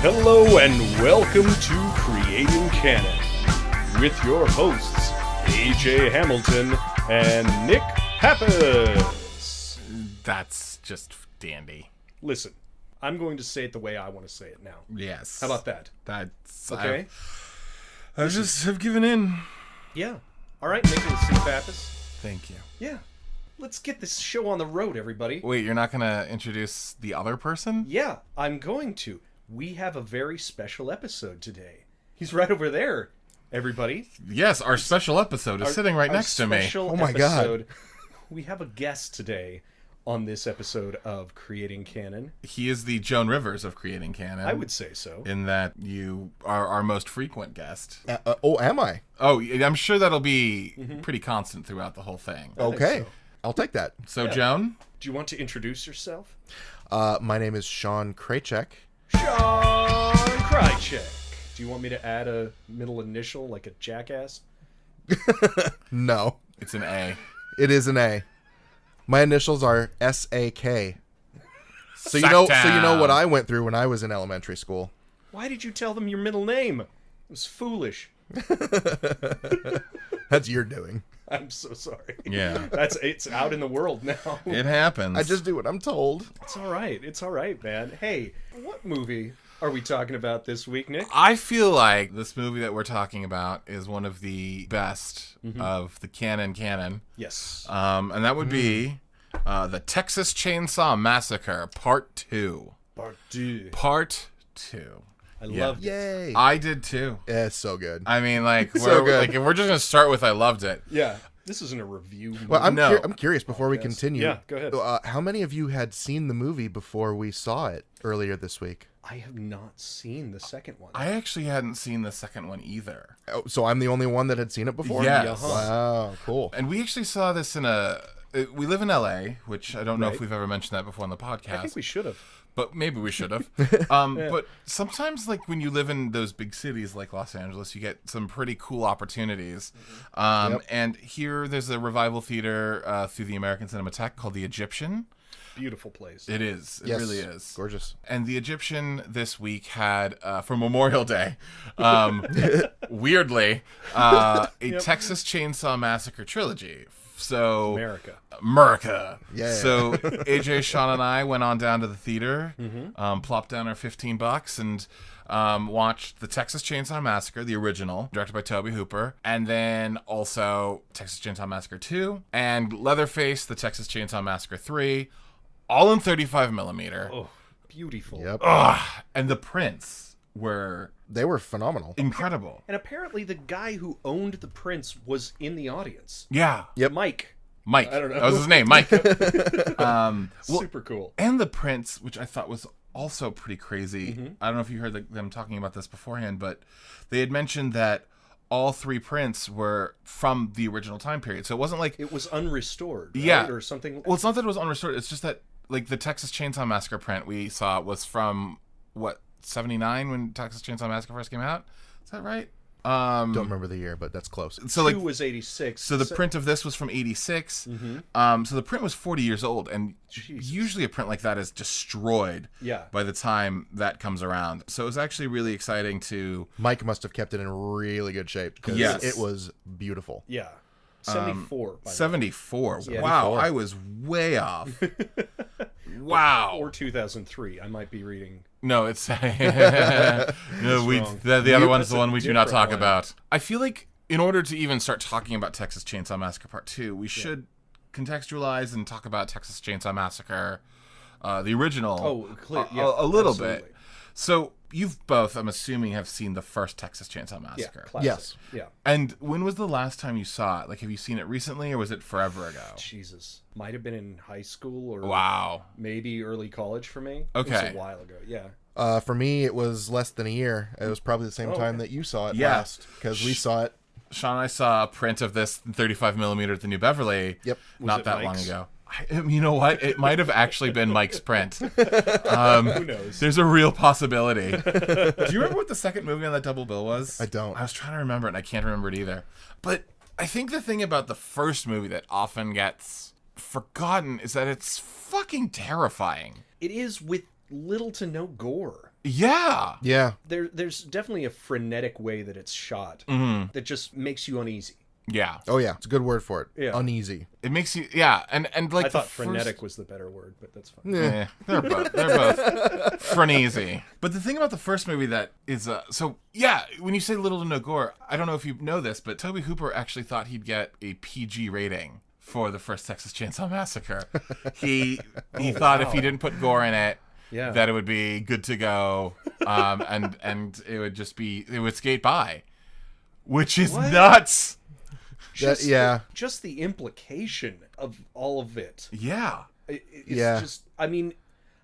Hello and welcome to Creating Canon with your hosts AJ Hamilton and Nick Pappas. That's just dandy. Listen, I'm going to say it the way I want to say it now. Yes. How about that? That's okay. I just have given in. Yeah. All right, Nicholas C. Pappas. Thank you. Yeah. Let's get this show on the road, everybody. Wait, you're not going to introduce the other person? Yeah, I'm going to. We have a very special episode today. He's right over there, everybody. Yes, our special episode is sitting right next to me. Oh my God. We have a guest today on this episode of Creating Canon. He is the Joan Rivers of Creating Canon. I would say so. In that you are our most frequent guest. Am I? Oh, I'm sure that'll be pretty constant throughout the whole thing. Okay. so. I'll take that. So, Joan? Do you want to introduce yourself? My name is Sean Kraychek. Sean Krychek. Do you want me to add a middle initial like a jackass? No. It's an A. It is an A. My initials are S-A-K. So you know what I went through when I was in elementary school. Why did you tell them your middle name? It was foolish. That's your doing. I'm so sorry. Yeah. It's out in the world now. It happens. I just do what I'm told. It's all right. It's all right, man. Hey, what movie are we talking about this week, Nick? I feel like this movie that we're talking about is one of the best of the canon. Yes. And that would be the Texas Chainsaw Massacre Part 2. Part 2. I loved it. Yay. I did too. Yeah, it's so good. I mean, like, So good. like if we're just gonna start with I loved it. Yeah. This isn't a review movie. Well, I'm No. I'm curious before we continue. Yeah, go ahead. How many of you had seen the movie before we saw it earlier this week? I have not seen the second one. I actually hadn't seen the second one either. Oh, so I'm the only one that had seen it before? Yes. Wow, cool. And we actually saw this in we live in LA, which I don't know Right. if we've ever mentioned that before on the podcast. I think we should have. But maybe we should have. But sometimes, like, when you live in those big cities like Los Angeles, you get some pretty cool opportunities. And here there's a revival theater through the American Cinematheque called The Egyptian. Beautiful place. It is. It Yes. really is. Gorgeous. And The Egyptian this week had, for Memorial Day, weirdly, a Texas Chainsaw Massacre trilogy. So America. Yeah. So AJ, Sean, and I went on down to the theater, plopped down our $15, and watched the Texas Chainsaw Massacre, the original, directed by Tobe Hooper, and then also Texas Chainsaw Massacre 2, and Leatherface, the Texas Chainsaw Massacre 3, all in 35 millimeter. Oh, beautiful. Yep. And the prints were They were phenomenal. incredible. And apparently the guy who owned the prints was in the audience. Yeah. Yep. Mike. Mike. I don't know. That was his name, Mike. Super cool. And the prints, which I thought was also pretty crazy. I don't know if you heard them talking about this beforehand, but they had mentioned that all three prints were from the original time period. So it wasn't like... It was unrestored, right? Yeah. Or something. Well, it's not that it was unrestored. It's just that, like, the Texas Chainsaw Massacre print we saw was from, 79 when Texas Chainsaw Massacre first came out? Is that right? Don't remember the year, but that's close. So, like, 2 was 86. so the print of this was from 86. So the print was 40 years old, and usually a print like that is destroyed by the time that comes around. So it was actually really exciting to... Mike must have kept it in really good shape because it was beautiful. Yeah. 74. By the way. 74. Yeah. Wow, I was way off. Wow. Or 2003. I might be reading. No, it's no. wrong. The other one's the one we That's a do not different talk one. about. I feel like in order to even start talking about Texas Chainsaw Massacre Part 2, we should contextualize and talk about Texas Chainsaw Massacre, the original. Oh, clear. A little absolutely. bit. So you've both, I'm assuming, have seen the first Texas Chainsaw Yeah. Massacre. Classic. Yes. Yeah. And when was the last time you saw it? Like, have you seen it recently, or was it forever ago? Jesus. Might have been in high school or Wow. maybe early college for me. Okay. It was a while ago. Yeah. For me, it was less than a year. It was probably the same time that you saw it Yeah. last because we saw it. Sean and I saw a print of this 35 millimeter at the New Beverly. Yep. Not it that Mike's? long ago. You know what? It might have actually been Mike's print. Who knows? There's a real possibility. Do you remember what the second movie on that double bill was? I don't. I was trying to remember it, and I can't remember it either. But I think the thing about the first movie that often gets forgotten is that it's fucking terrifying. It is with little to no gore. Yeah. Yeah. There's definitely a frenetic way that it's shot that just makes you uneasy. Yeah. Oh yeah, it's a good word for it. Yeah. Uneasy. It makes you, yeah, and like I thought the frenetic was the better word, but that's fine. Yeah, they're both frenezy. But the thing about the first movie that is, so yeah, when you say little to no gore, I don't know if you know this, but Tobe Hooper actually thought he'd get a PG rating for the first Texas Chainsaw Massacre. He thought if he didn't put gore in it, that it would be good to go, and it would just be, it would skate by, which is nuts. Just yeah. Just the implication of all of it. Yeah. It's just, I mean,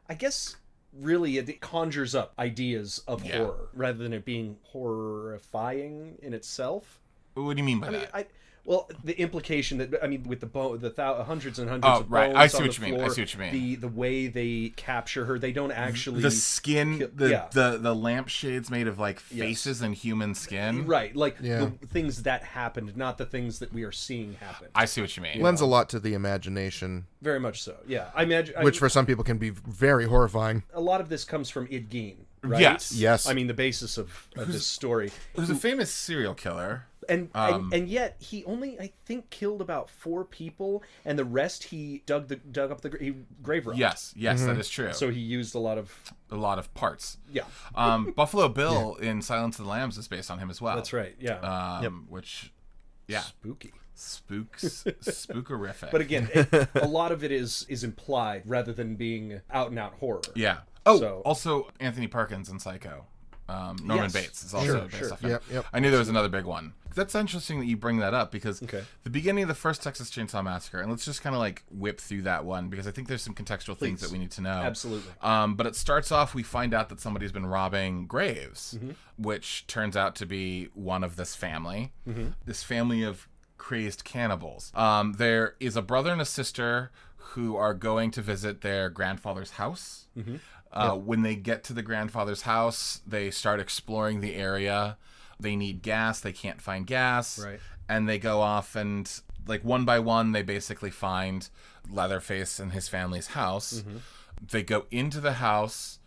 I guess really it conjures up ideas of horror rather than it being horrifying in itself. What do you mean by that? Well, the implication that, I mean, with the hundreds and hundreds of bones I see on what the you mean. floor, I see what you mean. The way they capture her, they don't actually... The skin, the lampshades made of, like, faces and human skin. Right, like, the things that happened, not the things that we are seeing happen. I see what you mean. Lends a lot to the imagination. Very much so, yeah. I imagine... Which for some people can be very horrifying. A lot of this comes from Id Gein, right? Yes. I mean, the basis of this story. Who's a famous serial killer. And yet he only, I think, killed about 4 people, and the rest he dug up the grave robbed. Yes, that is true. So he used a lot of parts. Yeah. Buffalo Bill in Silence of the Lambs is based on him as well. That's right. Yeah. Which, spooky. Spookerific. But again, a lot of it is implied rather than being out and out horror. Yeah. Oh, also Anthony Perkins in Psycho. Norman Bates is also based off him. Yep. I knew there was another big one. That's interesting that you bring that up because the beginning of the first Texas Chainsaw Massacre, and let's just kind of like whip through that one because I think there's some contextual things that we need to know. Absolutely. But it starts off, we find out that somebody's been robbing graves, which turns out to be one of this family. This family of crazed cannibals. There is a brother and a sister who are going to visit their grandfather's house. When they get to the grandfather's house, they start exploring the area. They need gas. They can't find gas. Right. And they go off and, like, one by one, they basically find Leatherface and his family's house. They go into the house,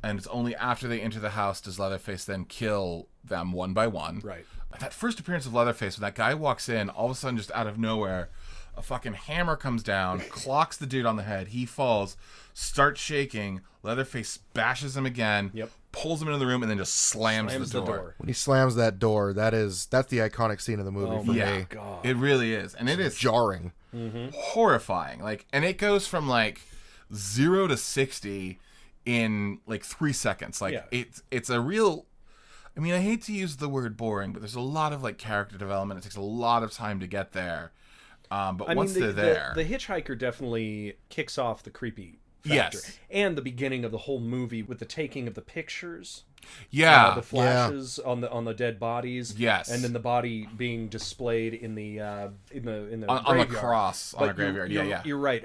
and it's only after they enter the house does Leatherface then kill them one by one. Right. That first appearance of Leatherface, when that guy walks in, all of a sudden, just out of nowhere, a fucking hammer comes down, clocks the dude on the head. He falls, starts shaking. Leatherface bashes him again, pulls him into the room, and then just slams the door. When he slams that door, that's the iconic scene of the movie for me. God. It really is. And it is jarring. Horrifying. Like, and it goes from like 0 to 60 in like 3 seconds. Like it's a real, I mean, I hate to use the word boring, but there's a lot of like character development. It takes a lot of time to get there. But once they're there, the hitchhiker definitely kicks off the creepy factor. And the beginning of the whole movie with the taking of the pictures. The flashes on the dead bodies. And then the body being displayed in the on the cross on a graveyard. You're right.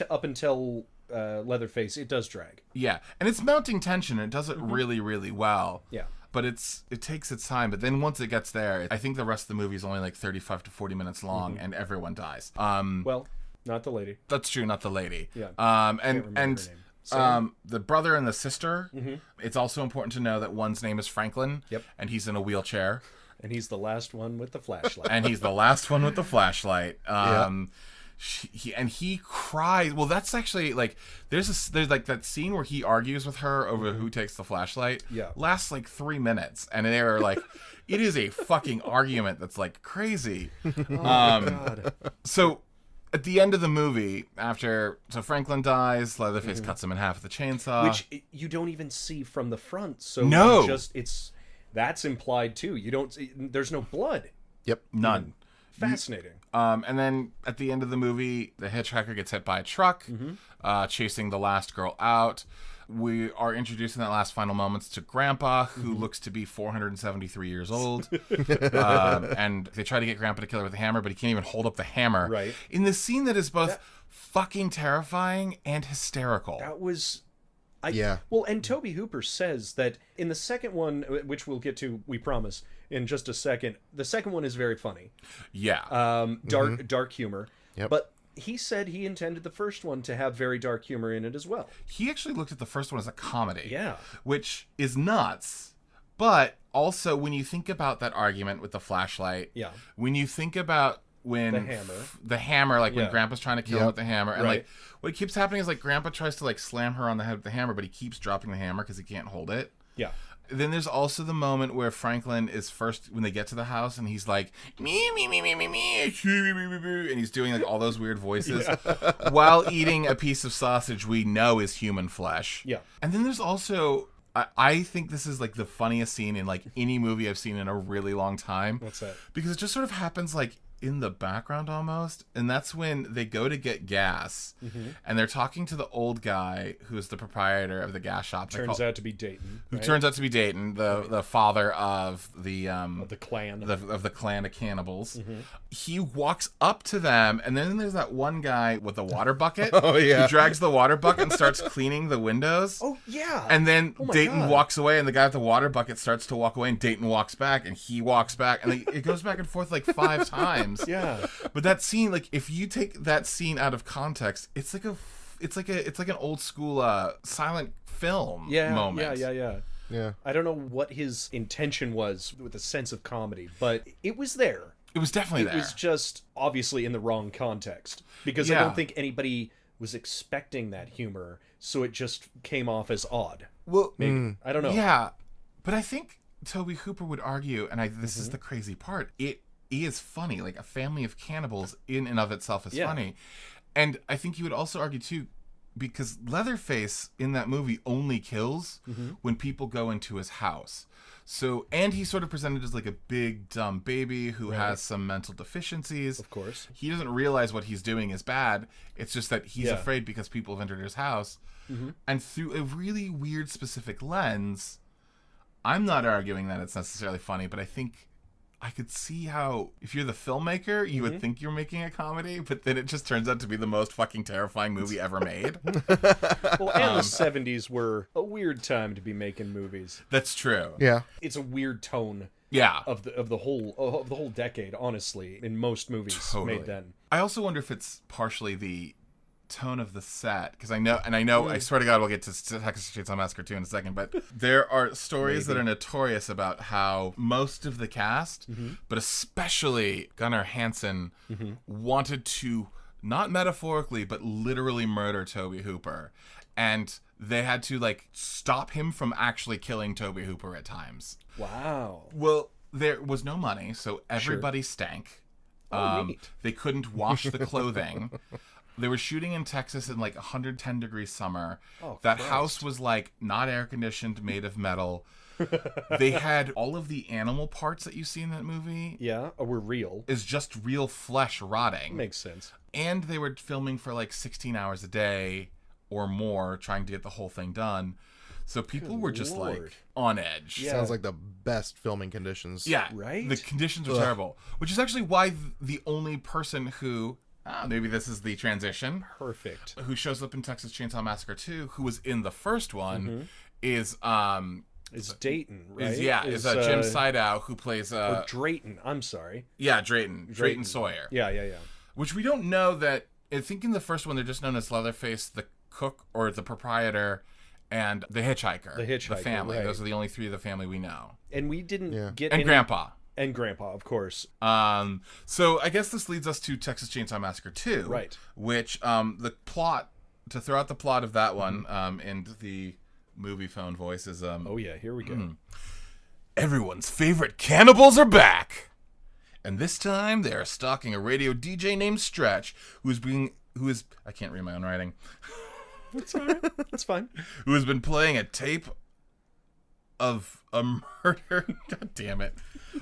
Up until Leatherface, it does drag. Yeah, and it's mounting tension. And it does it really, really well. Yeah. But it takes its time. But then once it gets there, I think the rest of the movie is only like 35 to 40 minutes long, and everyone dies. Well, not the lady. That's true, not the lady. Yeah. And the brother and the sister. It's also important to know that one's name is Franklin. And he's in a wheelchair. And he's the last one with the flashlight. He cries. Well, that's actually like there's like that scene where he argues with her over who takes the flashlight. Lasts like 3 minutes, and they are like, it is a fucking argument that's like crazy. God. So at the end of the movie, so Franklin dies, Leatherface cuts him in half with the chainsaw, which you don't even see from the front. So that's implied too. You don't. There's no blood. None. Fascinating. And then at the end of the movie, the hitchhiker gets hit by a truck, chasing the last girl out. We are introducing that last final moments to Grandpa, who looks to be 473 years old. And they try to get Grandpa to kill her with a hammer, but he can't even hold up the hammer. Right. In the scene that is both fucking terrifying and hysterical. That was... Well, and Tobe Hooper says that in the second one, which we'll get to, we promise, in just a second, the second one is very funny. Yeah. Dark humor. But he said he intended the first one to have very dark humor in it as well. He actually looked at the first one as a comedy. Yeah. Which is nuts. But also, when you think about that argument with the flashlight, when you think about when the hammer, like when Grandpa's trying to kill him with the hammer, and like what keeps happening is like Grandpa tries to like slam her on the head with the hammer, but he keeps dropping the hammer because he can't hold it. Yeah. Then there's also the moment where Franklin is first when they get to the house and he's like me, and he's doing like all those weird voices while eating a piece of sausage we know is human flesh. Yeah. And then there's also I think this is like the funniest scene in like any movie I've seen in a really long time. What's that? Because it just sort of happens like in the background almost, and that's when they go to get gas and they're talking to the old guy who's the proprietor of the gas shop. Turns out to be Dayton. Who turns out to be Dayton, the father of the clan of the clan of cannibals. He walks up to them, and then there's that one guy with the water bucket. Who drags the water bucket and starts cleaning the windows. Oh yeah. And then Dayton walks away, and the guy with the water bucket starts to walk away, and Dayton walks back, and he walks back, and it goes back and forth like 5 times. Yeah. But that scene, like, if you take that scene out of context, it's like an old school silent film moment. Yeah. I don't know what his intention was with a sense of comedy, but it was there. It was definitely there. It was just obviously in the wrong context, because I don't think anybody was expecting that humor, so it just came off as odd. Well, maybe. I don't know. Yeah. But I think Tobe Hooper would argue, and this is the crazy part, it is funny. Like, a family of cannibals in and of itself is funny. And I think you would also argue too, because Leatherface in that movie only kills when people go into his house. So, and he's sort of presented as like a big dumb baby who has some mental deficiencies. Of course. He doesn't realize what he's doing is bad. It's just that he's afraid because people have entered his house. And through a really weird specific lens, I'm not arguing that it's necessarily funny, but I think I could see how, if you're the filmmaker, you would think you're making a comedy, but then it just turns out to be the most fucking terrifying movie ever made. Well, and the 70s were a weird time to be making movies. That's true. Yeah. It's a weird tone. Yeah. Of the whole decade, honestly, in most movies made then. I also wonder if it's partially the tone of the set, because I know I swear to God we'll get to Texas Chainsaw Massacre 2 in a second, but there are stories that are notorious about how most of the cast, but especially Gunnar Hansen, wanted to, not metaphorically but literally, murder Tobe Hooper, and they had to like stop him from actually killing Tobe Hooper at times. Wow. Well, there was no money, so everybody stank. Neat. They couldn't wash the clothing. They were shooting in Texas in like 110 degree summer. That house was like not air conditioned, made of metal. They had all of the animal parts that you see in that movie. Yeah, were real. Is just real flesh rotting. Makes sense. And they were filming for like 16 hours a day or more, trying to get the whole thing done. So people were just like on edge. Yeah. Sounds like the best filming conditions. Yeah, right? The conditions are terrible. Which is actually why the only person who... maybe this is the transition. Perfect. Who shows up in Texas Chainsaw Massacre 2, who was in the first one, is Dayton, right? Is Jim Sydow, who plays Drayton. I'm sorry. Yeah, Drayton Sawyer. Yeah. Which we don't know that. I think in the first one they're just known as Leatherface, the cook or the proprietor, and the hitchhiker. The family. Right. Those are the only 3 of the family we know. And we didn't get Grandpa. And Grandpa, of course. So I guess this leads us to Texas Chainsaw Massacre 2. Right. Which, the plot, to throw out the plot of that one, and the movie phone voice is... oh yeah, here we go. Everyone's favorite cannibals are back! And this time they are stalking a radio DJ named Stretch, who is... I can't read my own writing. That's all right. That's fine. Who has been playing a tape of a murder... God damn it.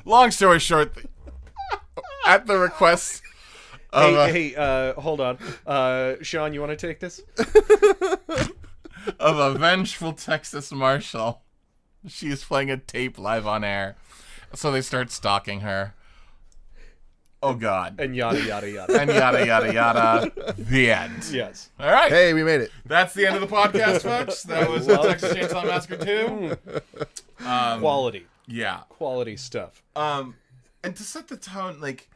Long story short, at the request of... hold on. Sean, you want to take this? Of a vengeful Texas Marshal. She is playing a tape live on air. So they start stalking her. Oh, God. And yada, yada, yada. And yada, yada, yada. The end. Yes. All right. Hey, we made it. That's the end of the podcast, folks. That was Texas Chainsaw Massacre 2. Quality. Yeah. Quality stuff. And to set the tone, like,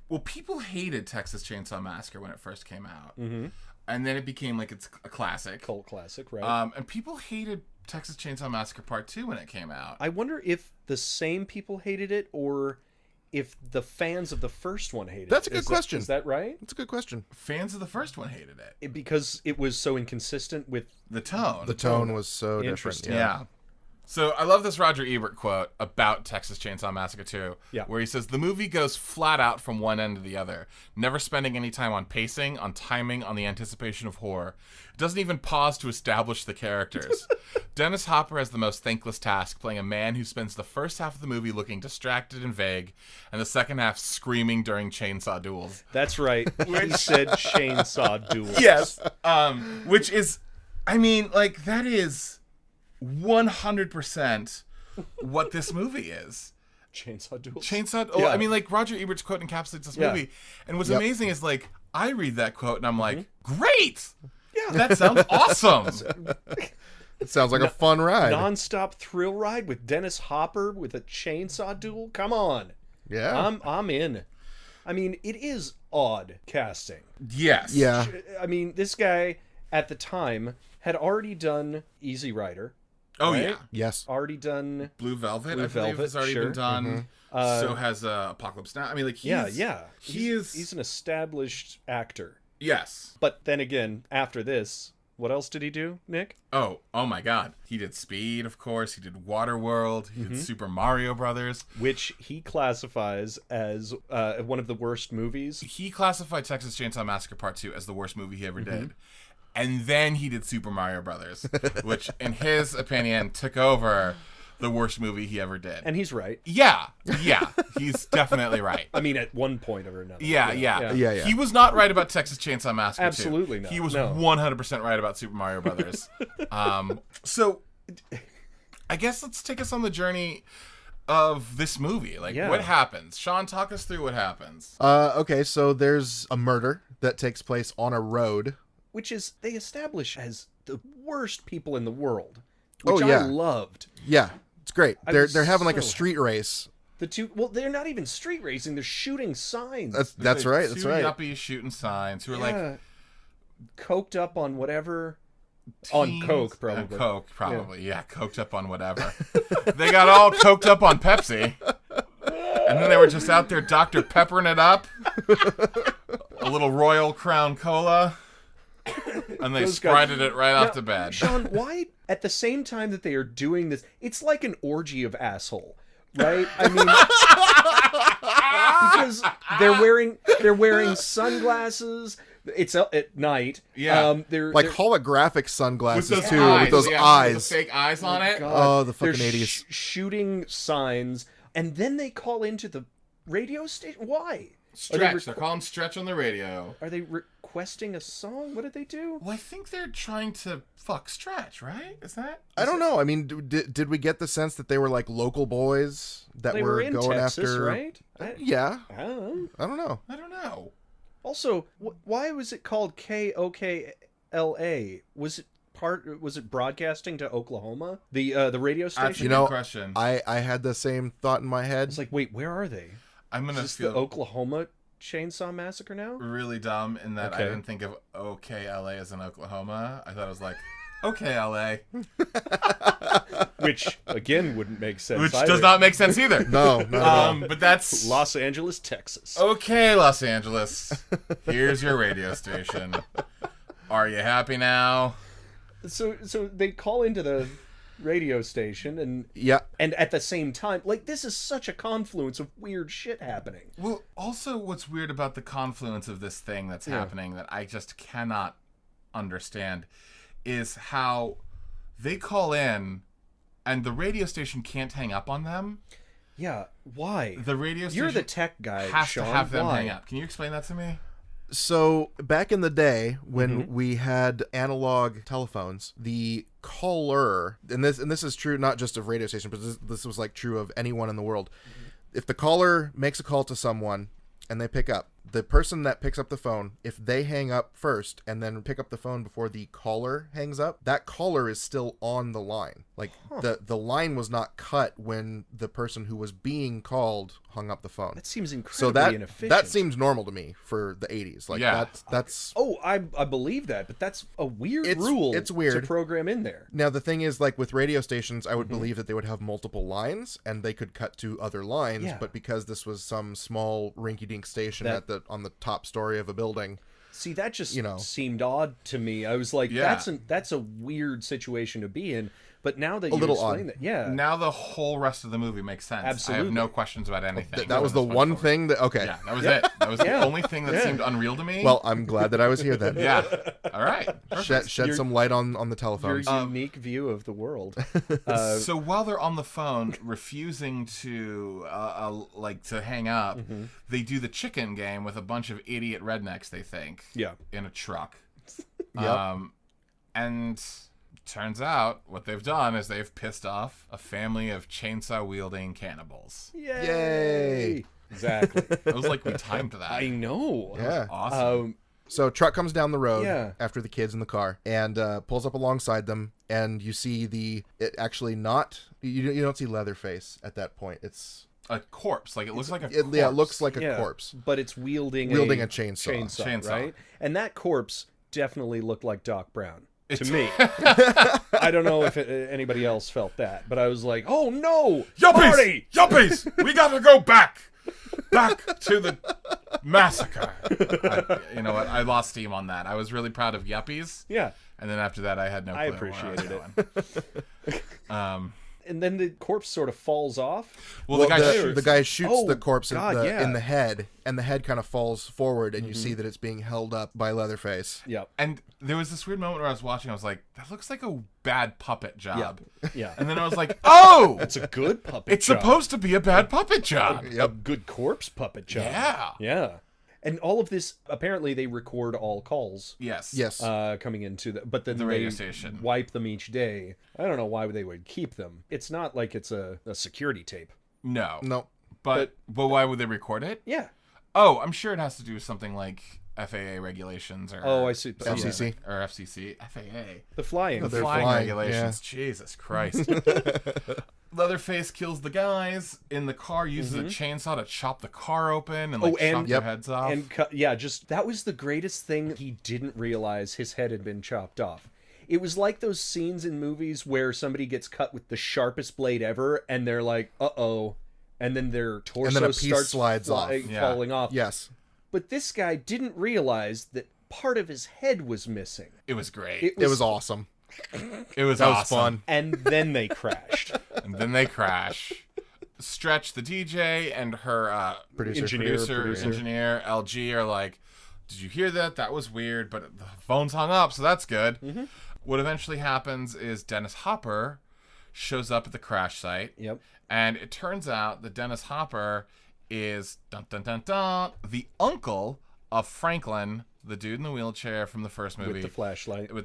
Well, people hated Texas Chainsaw Massacre when it first came out. Mm-hmm. And then it became like it's a classic. Cult classic, right. And people hated Texas Chainsaw Massacre Part 2 when it came out. I wonder if the same people hated it or if the fans of the first one hated it. That's a good question. Is that right? That's a good question. Fans of the first one hated it. Because it was so inconsistent with... The tone. The tone was so different. Yeah. So I love this Roger Ebert quote about Texas Chainsaw Massacre 2, where he says, "The movie goes flat out from one end to the other, never spending any time on pacing, on timing, on the anticipation of horror. It doesn't even pause to establish the characters. Dennis Hopper has the most thankless task, playing a man who spends the first half of the movie looking distracted and vague, and the second half screaming during chainsaw duels." That's right. He said chainsaw duels. Yes. Which is, I mean, like, that is 100% what this movie is. Chainsaw duels. Yeah. I mean, like, Roger Ebert's quote encapsulates this movie. And what's amazing is, like, I read that quote and I'm like, great! Yeah. That sounds awesome! It sounds like a fun ride. Non-stop thrill ride with Dennis Hopper with a chainsaw duel? Come on. Yeah. I'm in. I mean, it is odd casting. Yes. Yeah. I mean, this guy, at the time, had already done Easy Rider. Oh, right? yeah. Yes. Already done Blue Velvet, Blue I believe, Velvet, has already been done. Mm-hmm. So has Apocalypse Now. I mean, like, he's an established actor. Yes. But then again, after this, what else did he do, Nick? Oh my God. He did Speed, of course. He did Waterworld. He did Super Mario Brothers. Which he classifies as one of the worst movies. He classified Texas Chainsaw Massacre Part 2 as the worst movie he ever did. And then he did Super Mario Brothers, which, in his opinion, took over the worst movie he ever did. And he's right. Yeah. He's definitely right. I mean, at one point or another. Yeah. He was not right about Texas Chainsaw Massacre. Absolutely not. He was 100% right about Super Mario Brothers. So, I guess let's take us on the journey of this movie. Like, what happens? Sean, talk us through what happens. Okay, so there's a murder that takes place on a road. Which is, they establish as the worst people in the world. Which I loved. Yeah, it's great. They're having like a street race. The two, well, they're not even street racing. They're shooting signs. That's right. That's right. Two yuppies shooting signs who are like coked up on whatever. On coke, probably. Coke, probably. Yeah, coked up on whatever. They got all coked up on Pepsi, and then they were just out there Dr. Peppering it up. A little Royal Crown Cola. And they sprited it right off the bed. Sean, why at the same time that they are doing this, it's like an orgy of asshole, right? I mean, because they're wearing sunglasses. It's at night. Yeah, they're holographic sunglasses with with those eyes, with the fake eyes on it. Oh, the fucking 80s! Shooting signs, and then they call into the radio station. Why? Stretch. They're calling Stretch on the radio. Are they requesting a song? What did they do? Well, I think they're trying to fuck Stretch, right? Is I don't know. I mean, did we get the sense that they were like local boys that were in going Texas, after? Right? Yeah. I don't know. I don't know. Also, why was it called KOKLA? Was it broadcasting to Oklahoma? The radio station? That's a good question. I had the same thought in my head. It's like, wait, where are they? I'm gonna feel the Oklahoma Chainsaw Massacre now? Really dumb in that I didn't think of OKLA as in Oklahoma. I thought it was like OKLA, which again wouldn't make sense. Which does not make sense either. No. But that's Los Angeles, Texas. Okay, Los Angeles. Here's your radio station. Are you happy now? So they call into the radio station and at the same time, like, this is such a confluence of weird shit happening. Well, also what's weird about the confluence of this thing that's happening that I just cannot understand is how they call in and the radio station can't hang up on them. Yeah, why? The radio station, you're the tech guy, has Sean. to have them why? hang up. Can you explain that to me? So back in the day when we had analog telephones, the caller, and this is true not just of radio stations, but this was like true of anyone in the world. If the caller makes a call to someone and they pick up, the person that picks up the phone, if they hang up first and then pick up the phone before the caller hangs up, that caller is still on the line. Like the line was not cut when the person who was being called hung up the phone. That seems incredibly inefficient. That seems normal to me for the 80s. Like that's Oh, I believe that, but that's a weird rule. It's weird to program in there. Now the thing is, like with radio stations, I would believe that they would have multiple lines and they could cut to other lines, but because this was some small rinky-dink station on the top story of a building. See, that just seemed odd to me. I was like, that's a weird situation to be in. But now that you explain that, now the whole rest of the movie makes sense. Absolutely. I have no questions about anything. That was the one thing that Yeah, that was it. That was the only thing that seemed unreal to me. Well, I'm glad that I was here then. Yeah. All right. Shed some light on the telephone. Your unique view of the world. So while they're on the phone, refusing to to hang up, they do the chicken game with a bunch of idiot rednecks. They think, in a truck. And turns out what they've done is they've pissed off a family of chainsaw-wielding cannibals. Yay! Exactly. It was like we timed that. I know. Yeah. Awesome. So truck comes down the road after the kids in the car and pulls up alongside them, and you see you don't see Leatherface at that point. It's a corpse. Like it looks like a corpse. It looks like a corpse. But it's wielding a chainsaw, right? And that corpse definitely looked like Doc Brown. To me. I don't know if anybody else felt that, but I was like, oh no! Yuppies! We gotta go back to the massacre. You know what? I lost steam on that. I was really proud of Yuppies. Yeah. And then after that, I had no clue. I appreciated it. And then the corpse sort of falls off. Well, the guy shoots the corpse in the head, and the head kind of falls forward, and you see that it's being held up by Leatherface. Yep. And there was this weird moment where I was watching, I was like, that looks like a bad puppet job. Yeah. And then I was like, oh! It's a good puppet It's job. supposed to be a bad puppet job. A good corpse puppet job. Yeah. Yeah. And all of this, apparently they record all calls. Yes. Coming into but then the radio station. Wipe them each day. I don't know why they would keep them. It's not like it's a security tape. No. But why would they record it? Yeah. Oh, I'm sure it has to do with something like FAA regulations or I see. FCC or FCC. FAA. The flying regulations. Yeah. Jesus Christ. Leatherface kills the guys in the car, uses a chainsaw to chop the car open and chop their heads off. And that was the greatest thing. He didn't realize his head had been chopped off. It was like those scenes in movies where somebody gets cut with the sharpest blade ever, and they're like, "Uh-oh," and then their torso starts falling off. Yes. But this guy didn't realize that part of his head was missing. It was great. It was awesome. It was awesome. Was fun. And then they crashed. Stretch, the DJ, and her engineer, LG, are like, did you hear that? That was weird, but the phone's hung up, so that's good. Mm-hmm. What eventually happens is Dennis Hopper shows up at the crash site. Yep. And it turns out that Dennis Hopper is, dun, dun, dun, dun, the uncle of Franklin, the dude in the wheelchair from the first movie. With the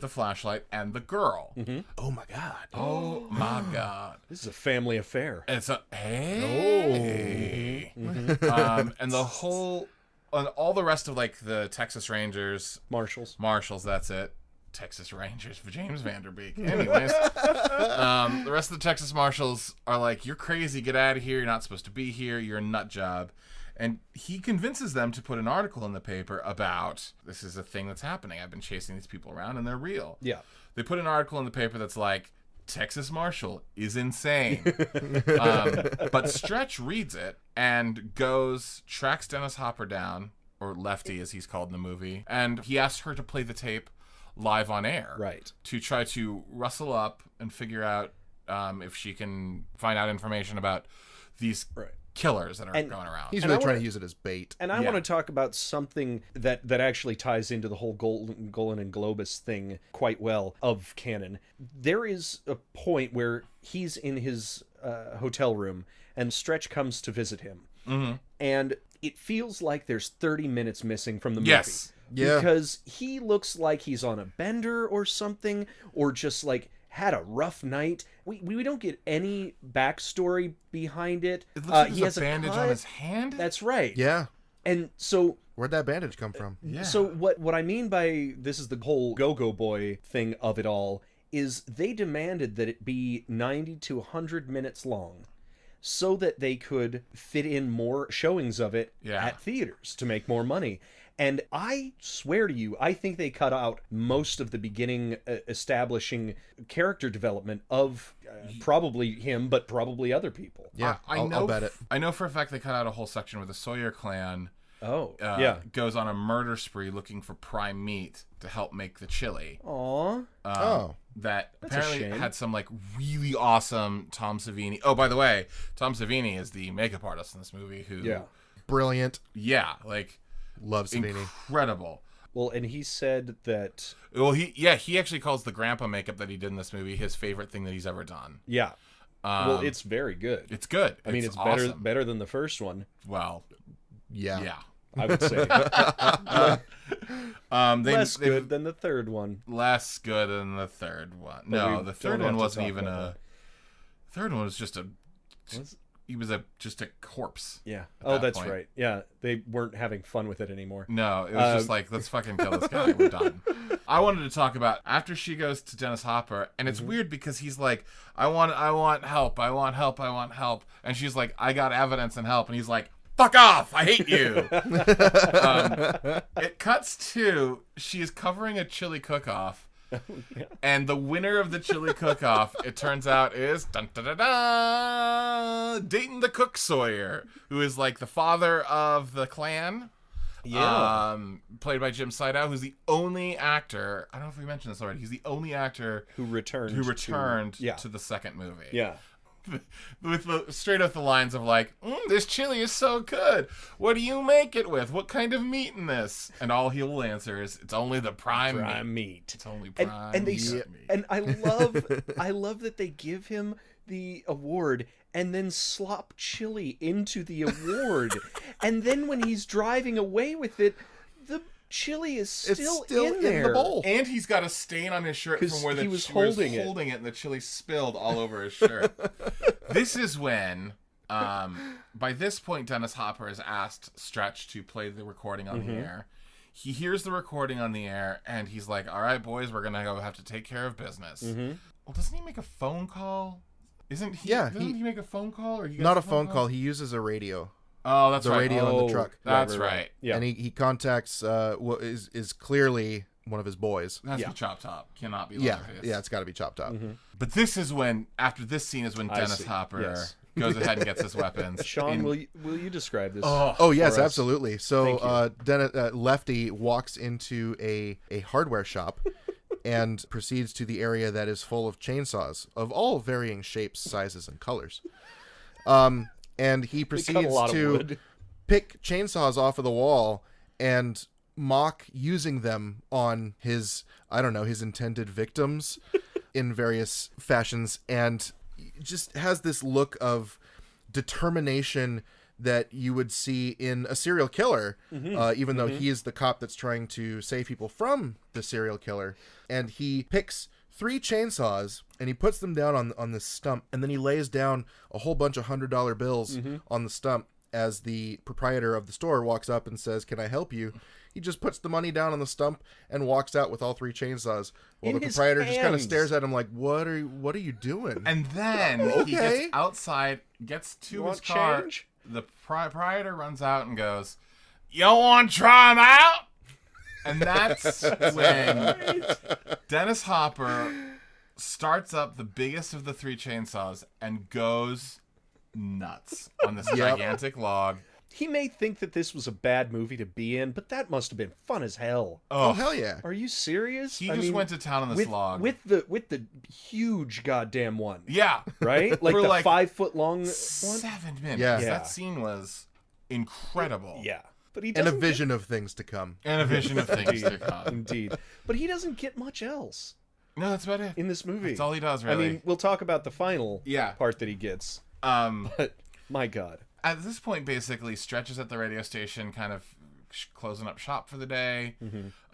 flashlight. And the girl. Mm-hmm. Oh, my God. Oh, my God. This is a family affair. It's a... Hey. Oh. Mm-hmm. And the whole... And all the rest of, the Texas Rangers... Marshals, that's it. Texas Rangers for James Vanderbeek. Anyways. The rest of the Texas Marshals are like, you're crazy, get out of here, you're not supposed to be here, you're a nut job. And he convinces them to put an article in the paper about, this is a thing that's happening. I've been chasing these people around and they're real. Yeah. They put an article in the paper that's like, Texas Marshal is insane. But Stretch reads it and tracks Dennis Hopper down, or Lefty as he's called in the movie, and he asks her to play the tape live on air. Right. To try to rustle up and figure out if she can find out information about these killers that are going around. He's really trying to use it as bait. And I want to talk about something that actually ties into the whole Golan and Globus thing quite well of canon. There is a point where he's in his hotel room and Stretch comes to visit him. Mm-hmm. And it feels like there's 30 minutes missing from the movie. Yes. Yeah. Because he looks like he's on a bender or something, or just had a rough night. We don't get any backstory behind it. It looks like he has a bandage on his hand. That's right. Yeah. And so Where'd that bandage come from? Yeah. So what I mean by this is the whole Go-Go Boy thing of it all is they demanded that it be 90 to 100 minutes long so that they could fit in more showings of it at theaters to make more money. And I swear to you, I think they cut out most of the beginning establishing character development of probably him, but probably other people. Yeah, I'll bet it. I know for a fact they cut out a whole section where the Sawyer clan goes on a murder spree looking for prime meat to help make the chili. Aww. That apparently had some like really awesome Tom Savini. Oh, by the way, Tom Savini is the makeup artist in this movie who... Brilliant. Yeah, like... Love Savini. Incredible. Well, and he said that... Well, he actually calls the grandpa makeup that he did in this movie his favorite thing that he's ever done. Yeah. Well, it's very good. It's good. I mean, it's awesome. better than the first one. Well, yeah. I would say. Less good than the third one. Less good than the third one. No, the third one wasn't even a... Third one was just a... He was just a corpse. Yeah. Oh, that's right. Yeah, they weren't having fun with it anymore. No, it was just like, let's fucking kill this guy. We're done. I wanted to talk about after she goes to Dennis Hopper, and it's weird because he's like, I want help. I want help. And she's like, I got evidence and help. And he's like, fuck off. I hate you. It cuts to, she is covering a chili cook-off. And the winner of the chili cook-off, it turns out, is Dayton the Cook Sawyer, who is like the father of the clan. Yeah. Played by Jim Sydow, who's the only actor. I don't know if we mentioned this already. He's the only actor who returned to the second movie. Yeah. With straight up the lines of like, this chili is so good. What do you make it with? What kind of meat in this? And all he will answer is, it's only the prime meat. It's only prime meat. And I love that they give him the award and then slop chili into the award. And then when he's driving away with it, the chili is still in the bowl, and he's got a stain on his shirt from where he was holding it, and the chili spilled all over his shirt. This is when, by this point, Dennis Hopper has asked Stretch to play the recording on the air. He hears the recording on the air, and he's like, "All right, boys, we're gonna have to take care of business." Well, doesn't he make a phone call? Isn't he? Yeah, doesn't he make a phone call, or not a phone call? He uses a radio. Oh, that's right. The radio in the truck. That's right. Yeah. And he contacts what is clearly one of his boys. That's the Chop Top. Cannot be Leatherface. Yeah, it's got to be Chop Top. But this is when, after this scene, is when Dennis Hopper goes ahead and gets his weapons. Sean, will you describe this? Oh yes, absolutely. So Lefty walks into a hardware shop and proceeds to the area that is full of chainsaws of all varying shapes, sizes, and colors. And he proceeds to pick chainsaws off of the wall and mock using them on his intended victims in various fashions, and just has this look of determination that you would see in a serial killer, even though he is the cop that's trying to save people from the serial killer. And he picks 3 chainsaws and he puts them down on this stump, and then he lays down a whole bunch of $100 bills on the stump. As the proprietor of the store walks up and says, "Can I help you?" He just puts the money down on the stump and walks out with all 3 chainsaws. Well, the proprietor just kind of stares at him like, "What are you doing?" And then he gets outside, gets to his car. Change? The proprietor runs out and goes, "You want to try them out?" And that's when Dennis Hopper starts up the biggest of the 3 chainsaws and goes nuts on this gigantic log. He may think that this was a bad movie to be in, but that must have been fun as hell. Oh hell yeah! Are you serious? He went to town on this log with the huge goddamn one. Yeah, right. Like the 5 foot long 7 minutes. Yeah, that scene was incredible. Yeah. But he doesn't vision of things to come. And a vision of things to come. Indeed. But he doesn't get much else. No, that's about it. In this movie. That's all he does, really. I mean, we'll talk about the final part that he gets. But, my God. At this point, basically, Stretch is at the radio station, kind of closing up shop for the day.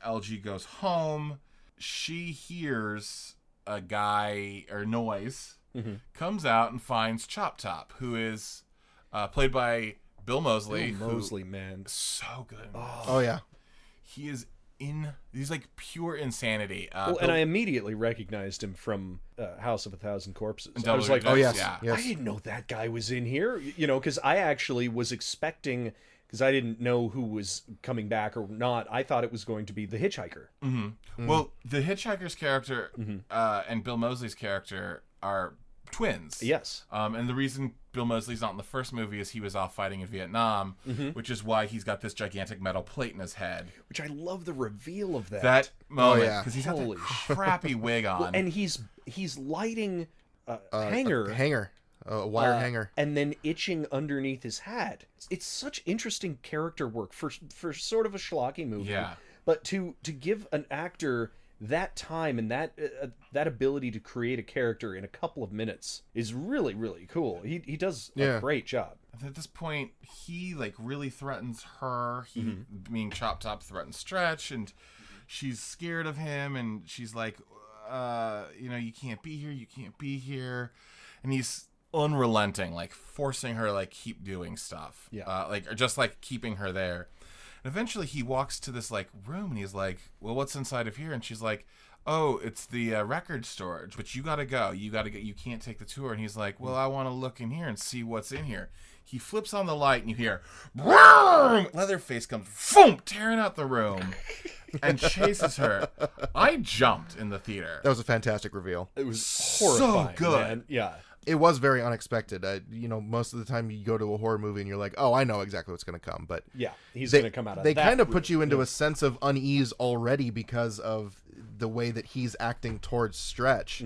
LG goes home. She hears a guy, or noise, comes out and finds Chop Top, who is played by Bill Moseley. Bill Moseley, man. So good. Oh yeah. He's like pure insanity. And I immediately recognized him from House of a Thousand Corpses. I was like, oh yes. I didn't know that guy was in here. You know, because I actually was expecting, because I didn't know who was coming back or not. I thought it was going to be the Hitchhiker. Well, the Hitchhiker's character and Bill Moseley's character are twins. Yes. And the reason Bill Moseley's not in the first movie is he was off fighting in Vietnam, which is why he's got this gigantic metal plate in his head. Which I love the reveal of that. That moment, because he's got Holy that crappy wig on. Well, and he's lighting a hanger. A wire hanger. And then itching underneath his hat. It's such interesting character work for sort of a schlocky movie. Yeah. But to give an actor that time and that ability to create a character in a couple of minutes is really, really cool. He does a great job. At this point, he like really threatens her. He, being Chop Top, threatens Stretch, and she's scared of him, and she's like, you can't be here, you can't be here. And he's unrelenting, like forcing her to like keep doing stuff. Or just like keeping her there. And eventually he walks to this like room and he's like, well, what's inside of here? And she's like, oh, it's the record storage, but you gotta go, you can't take the tour. And he's like, well, I want to look in here and see what's in here. He flips on the light and you hear Vroom! Leatherface comes tearing out the room and chases her. I jumped in the theater. That was a fantastic reveal. It was horrifying, so good. Man. Yeah. It was very unexpected. Most of the time you go to a horror movie and you're like, oh, I know exactly what's going to come. But yeah, he's going to come out of that. They kind of put you into a sense of unease already because of the way that he's acting towards Stretch,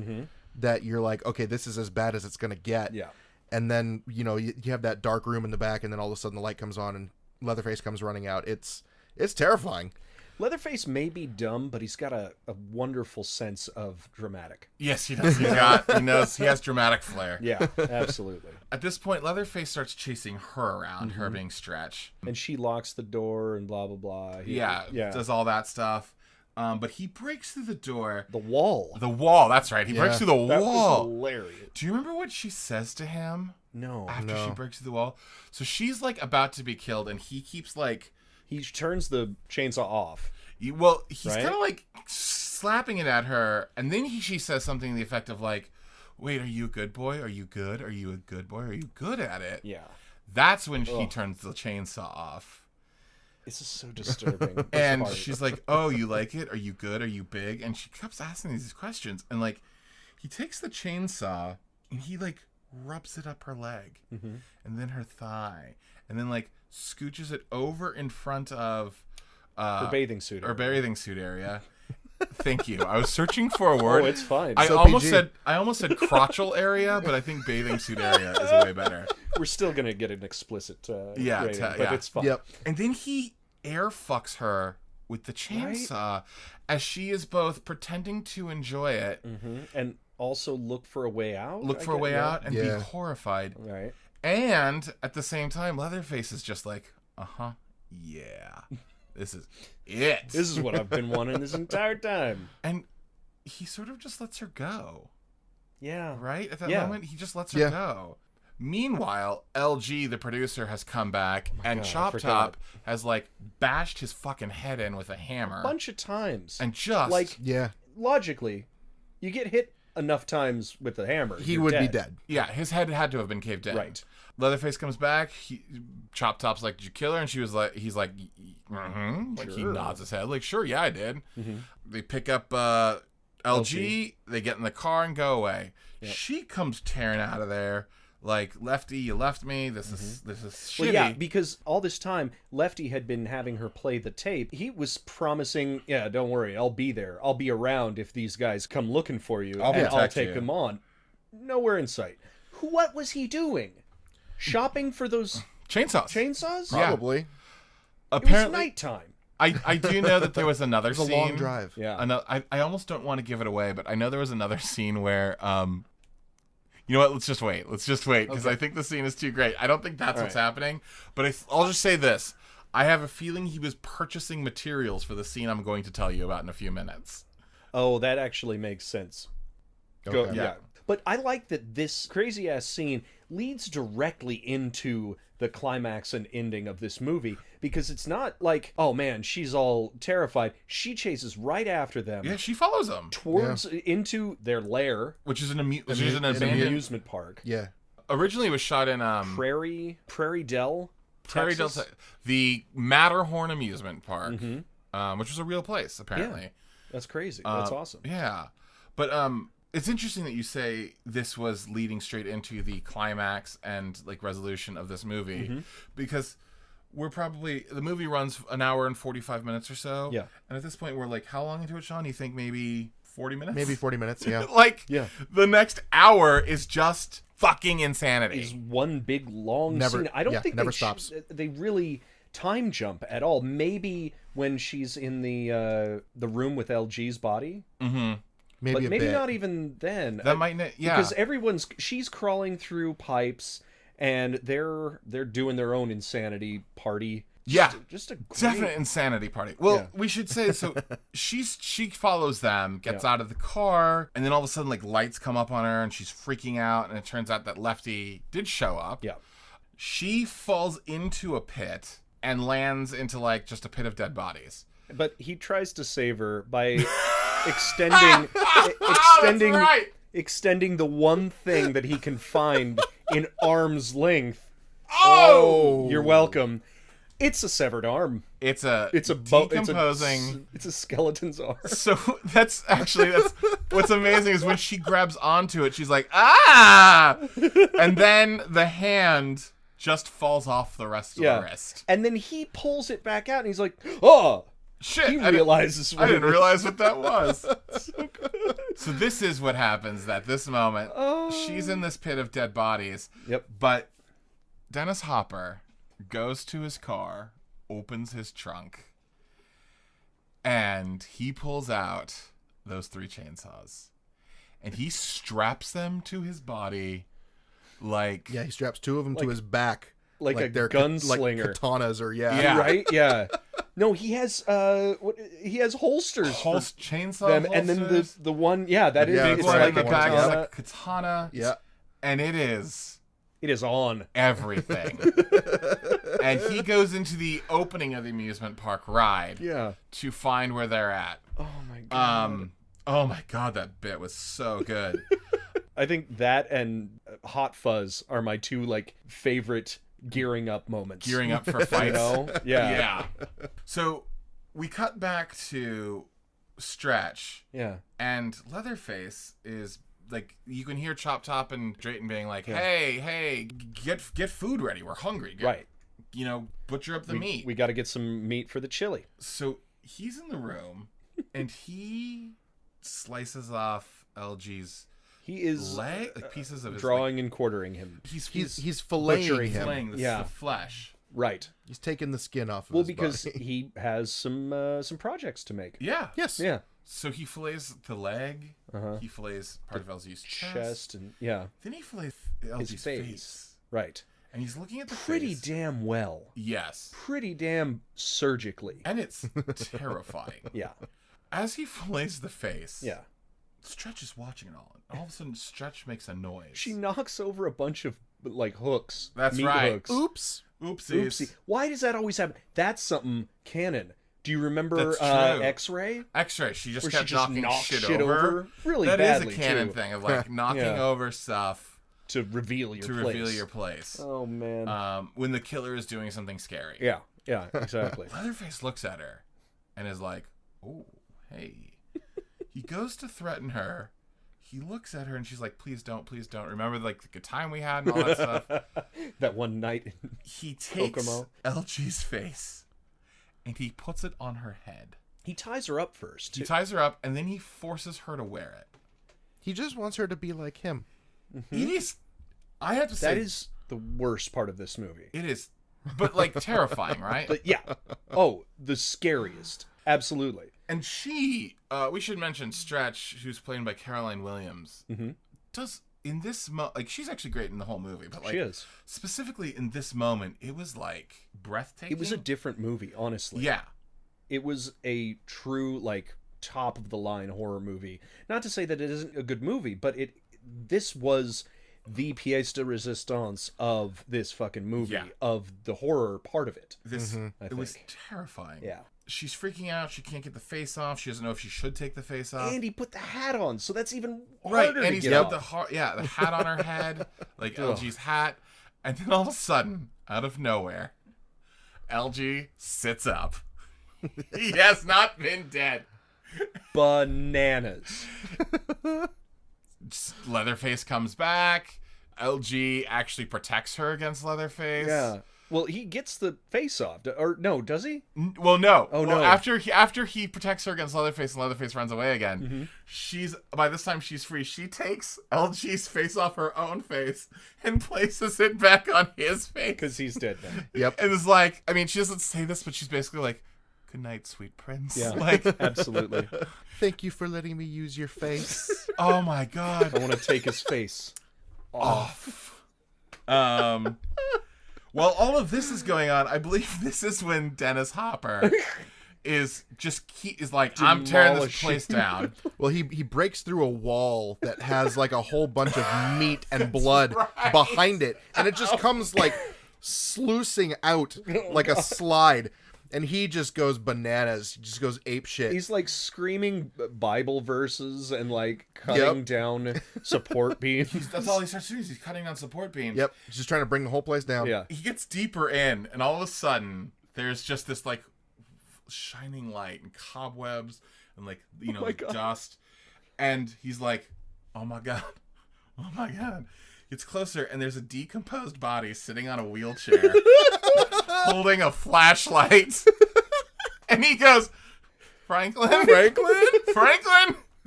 that you're like, okay, this is as bad as it's going to get. Yeah. And then, you have that dark room in the back, and then all of a sudden the light comes on and Leatherface comes running out. It's terrifying. Leatherface may be dumb, but he's got a wonderful sense of dramatic. Yes, he does. He knows he has dramatic flair. Yeah, absolutely. At this point, Leatherface starts chasing her around, her being Stretch. And she locks the door and blah, blah, blah. Yeah, does all that stuff. But he breaks through the door. The wall. That's right. He breaks through the wall. That was hilarious. Do you remember what she says to him? No. After she breaks through the wall? So she's like about to be killed, and he keeps like... He turns the chainsaw off. He's kind of like slapping it at her, and then she says something to the effect of like, wait, are you a good boy? Are you good? Are you a good boy? Are you good at it? Yeah. That's when he turns the chainsaw off. This is so disturbing. And she's like, oh, you like it? Are you good? Are you big? And she keeps asking these questions, and like, he takes the chainsaw, and he like rubs it up her leg, and then her thigh, and then like scooches it over in front of her bathing suit area. Thank you. I was searching for a word. Oh, it's fine. I almost said crotchal area, but I think bathing suit area is way better. We're still gonna get an explicit rating, but it's fine. Yep. And then he air fucks her with the chainsaw, as she is both pretending to enjoy it and also look for a way out. And be horrified. Right. And at the same time, Leatherface is just like, yeah. This is it. This is what I've been wanting this entire time. And he sort of just lets her go. Yeah. Right? At that moment, he just lets her go. Meanwhile, LG, the producer, has come back, and Chop Top has, like, bashed his fucking head in with a hammer. A bunch of times. And just... Like, logically, you get hit enough times with the hammer, he would be dead. Yeah, his head had to have been caved in. Right. Leatherface comes back. Chop Top's like, did you kill her? And he's like, Like, he nods his head. Like, sure, yeah, I did. They pick up LG. They get in the car and go away. Yep. She comes tearing out of there. Like, Lefty, you left me. This is shitty. Well, yeah, because all this time, Lefty had been having her play the tape. He was promising, don't worry, I'll be there. I'll be around if these guys come looking for you, and I'll take them on. Nowhere in sight. What was he doing? Shopping for those chainsaws? Probably. Yeah. Apparently, it was nighttime. I do know that there was another scene. It was a long drive. Yeah. I almost don't want to give it away, but I know there was another scene where, you know what? Let's just wait because I think the scene is too great. I don't think that's what's happening, but I'll just say this. I have a feeling he was purchasing materials for the scene I'm going to tell you about in a few minutes. Oh, that actually makes sense. Okay. Yeah. But I like that this crazy-ass scene leads directly into the climax and ending of this movie, because it's not like, oh man, she's all terrified. She chases right after them. Yeah, she follows them towards into their lair, which is an amusement park. Yeah. Originally, it was shot in Prairie Dell, Texas. The Matterhorn amusement park, which was a real place apparently. Yeah. That's crazy. That's awesome. Yeah, but it's interesting that you say this was leading straight into the climax and like resolution of this movie, because the movie runs an hour and 45 minutes or so. Yeah, and at this point, we're like, how long into it, Sean? You think maybe 40 minutes? Maybe 40 minutes. Yeah. The next hour is just fucking insanity. Is one big long scene. I don't think never stops. They really time jump at all. Maybe when she's in the room with LG's body. Maybe maybe not even then. That might because she's crawling through pipes and they're doing their own insanity party. Just a great... definite insanity party. Well, we should say, so she follows them, gets out of the car, and then all of a sudden like lights come up on her and she's freaking out, and it turns out that Lefty did show up. Yeah. She falls into a pit and lands into like just a pit of dead bodies. But he tries to save her by extending the one thing that he can find in arm's length. Oh, you're welcome. It's a severed arm. It's a decomposing. It's a skeleton's arm. So that's what's amazing is when she grabs onto it, she's like, ah! And then the hand just falls off the rest of the wrist. And then he pulls it back out and he's like, oh! Shit! He realizes I didn't realize what that was. So good. So this is what happens at this moment. She's in this pit of dead bodies. Yep. But Dennis Hopper goes to his car, opens his trunk, and he pulls out those 3 chainsaws. And he straps them to his body like... Yeah, he straps 2 of them to his back. Like a gunslinger. Like katanas or, Right? Yeah. No, he has holsters. Chainsaw them, holsters. And then the one, that is... It's like a katana. Yeah. And it is on. Everything. And he goes into the opening of the amusement park ride to find where they're at. Oh my god. Oh my god, that bit was so good. I think that and Hot Fuzz are my 2 like favorite gearing up moments. Gearing up for fights. Yeah. So we cut back to Stretch. Yeah. And Leatherface is like, you can hear Chop Top and Drayton being like, hey, get food ready. We're hungry. Right. Butcher up the meat. We got to get some meat for the chili. So he's in the room and he slices off LG's leg, like pieces of his drawing and quartering him. He's filleting him. Filleting the flesh. Right. He's taking the skin off of his because body. he has some projects to make. Yeah. Yes. Yeah. So he fillets the leg. He fillets part of LG's chest. And then he fillets LG's face. Right. And he's looking at the pretty face. damn well. Yes. Pretty damn surgically. And it's terrifying. Yeah. As he fillets the face. Yeah. Stretch is watching it all. All of a sudden, Stretch makes a noise. She knocks over a bunch of like hooks. That's meat right. Hooks. Oops. Oopsie. Why does that always happen? That's something canon. Do you remember X-Ray? X-Ray. She just kept knocking shit over. Really that badly, is a canon thing of like knocking over stuff to reveal your place. Oh man. When the killer is doing something scary. Yeah, exactly. Leatherface looks at her and is like, "Oh, hey." He goes to threaten her. He looks at her and she's like, please don't. Remember like the good time we had and all that stuff. That one night in he takes Kokomo. LG's face and he puts it on her head. He ties her up first. He ties her up and then he forces her to wear it. He just wants her to be like him. Mm-hmm. It is, I have to say, that is the worst part of this movie. It is, but like terrifying, right? But yeah. Oh, the scariest. Absolutely. And she, we should mention Stretch, who's played by Caroline Williams, does in this like she's actually great in the whole movie, but like she is. Specifically in this moment, it was like breathtaking. It was a different movie, honestly. Yeah, it was a true like top of the line horror movie. Not to say that it isn't a good movie, but this was the pièce de résistance of this fucking movie, of the horror part of it. It was terrifying. Yeah. She's freaking out. She can't get the face off. She doesn't know if she should take the face off. And he put the hat on, so that's even right. harder And to he's get got off. the hat on her head, like LG's hat. And then all of a sudden, out of nowhere, LG sits up. He has not been dead. Bananas. Leatherface comes back. LG actually protects her against Leatherface. Yeah. Well, he gets the face off, or no? Does he? Well, no. Oh, well, no. After he protects her against Leatherface and Leatherface runs away again, by this time she's free. She takes LG's face off her own face and places it back on his face because he's dead now. Yep. And it's like, I mean, she doesn't say this, but she's basically like, "Good night, sweet prince." Yeah, like absolutely. Thank you for letting me use your face. Oh my god. I want to take his face off. While all of this is going on, I believe this is when Dennis Hopper is like, "I'm tearing this place down." Well, he breaks through a wall that has like a whole bunch of meat and blood behind it, and it just comes like sluicing out like a slide. And he just goes bananas. He just goes ape shit. He's like screaming Bible verses and like cutting down support beams. That's all he starts doing. He's cutting down support beams. Yep. He's just trying to bring the whole place down. Yeah. He gets deeper in, and all of a sudden, there's just this like shining light and cobwebs and like, you know, like dust. And he's like, "Oh my god. Oh my god." Gets closer, and there's a decomposed body sitting on a wheelchair holding a flashlight. And he goes, Franklin?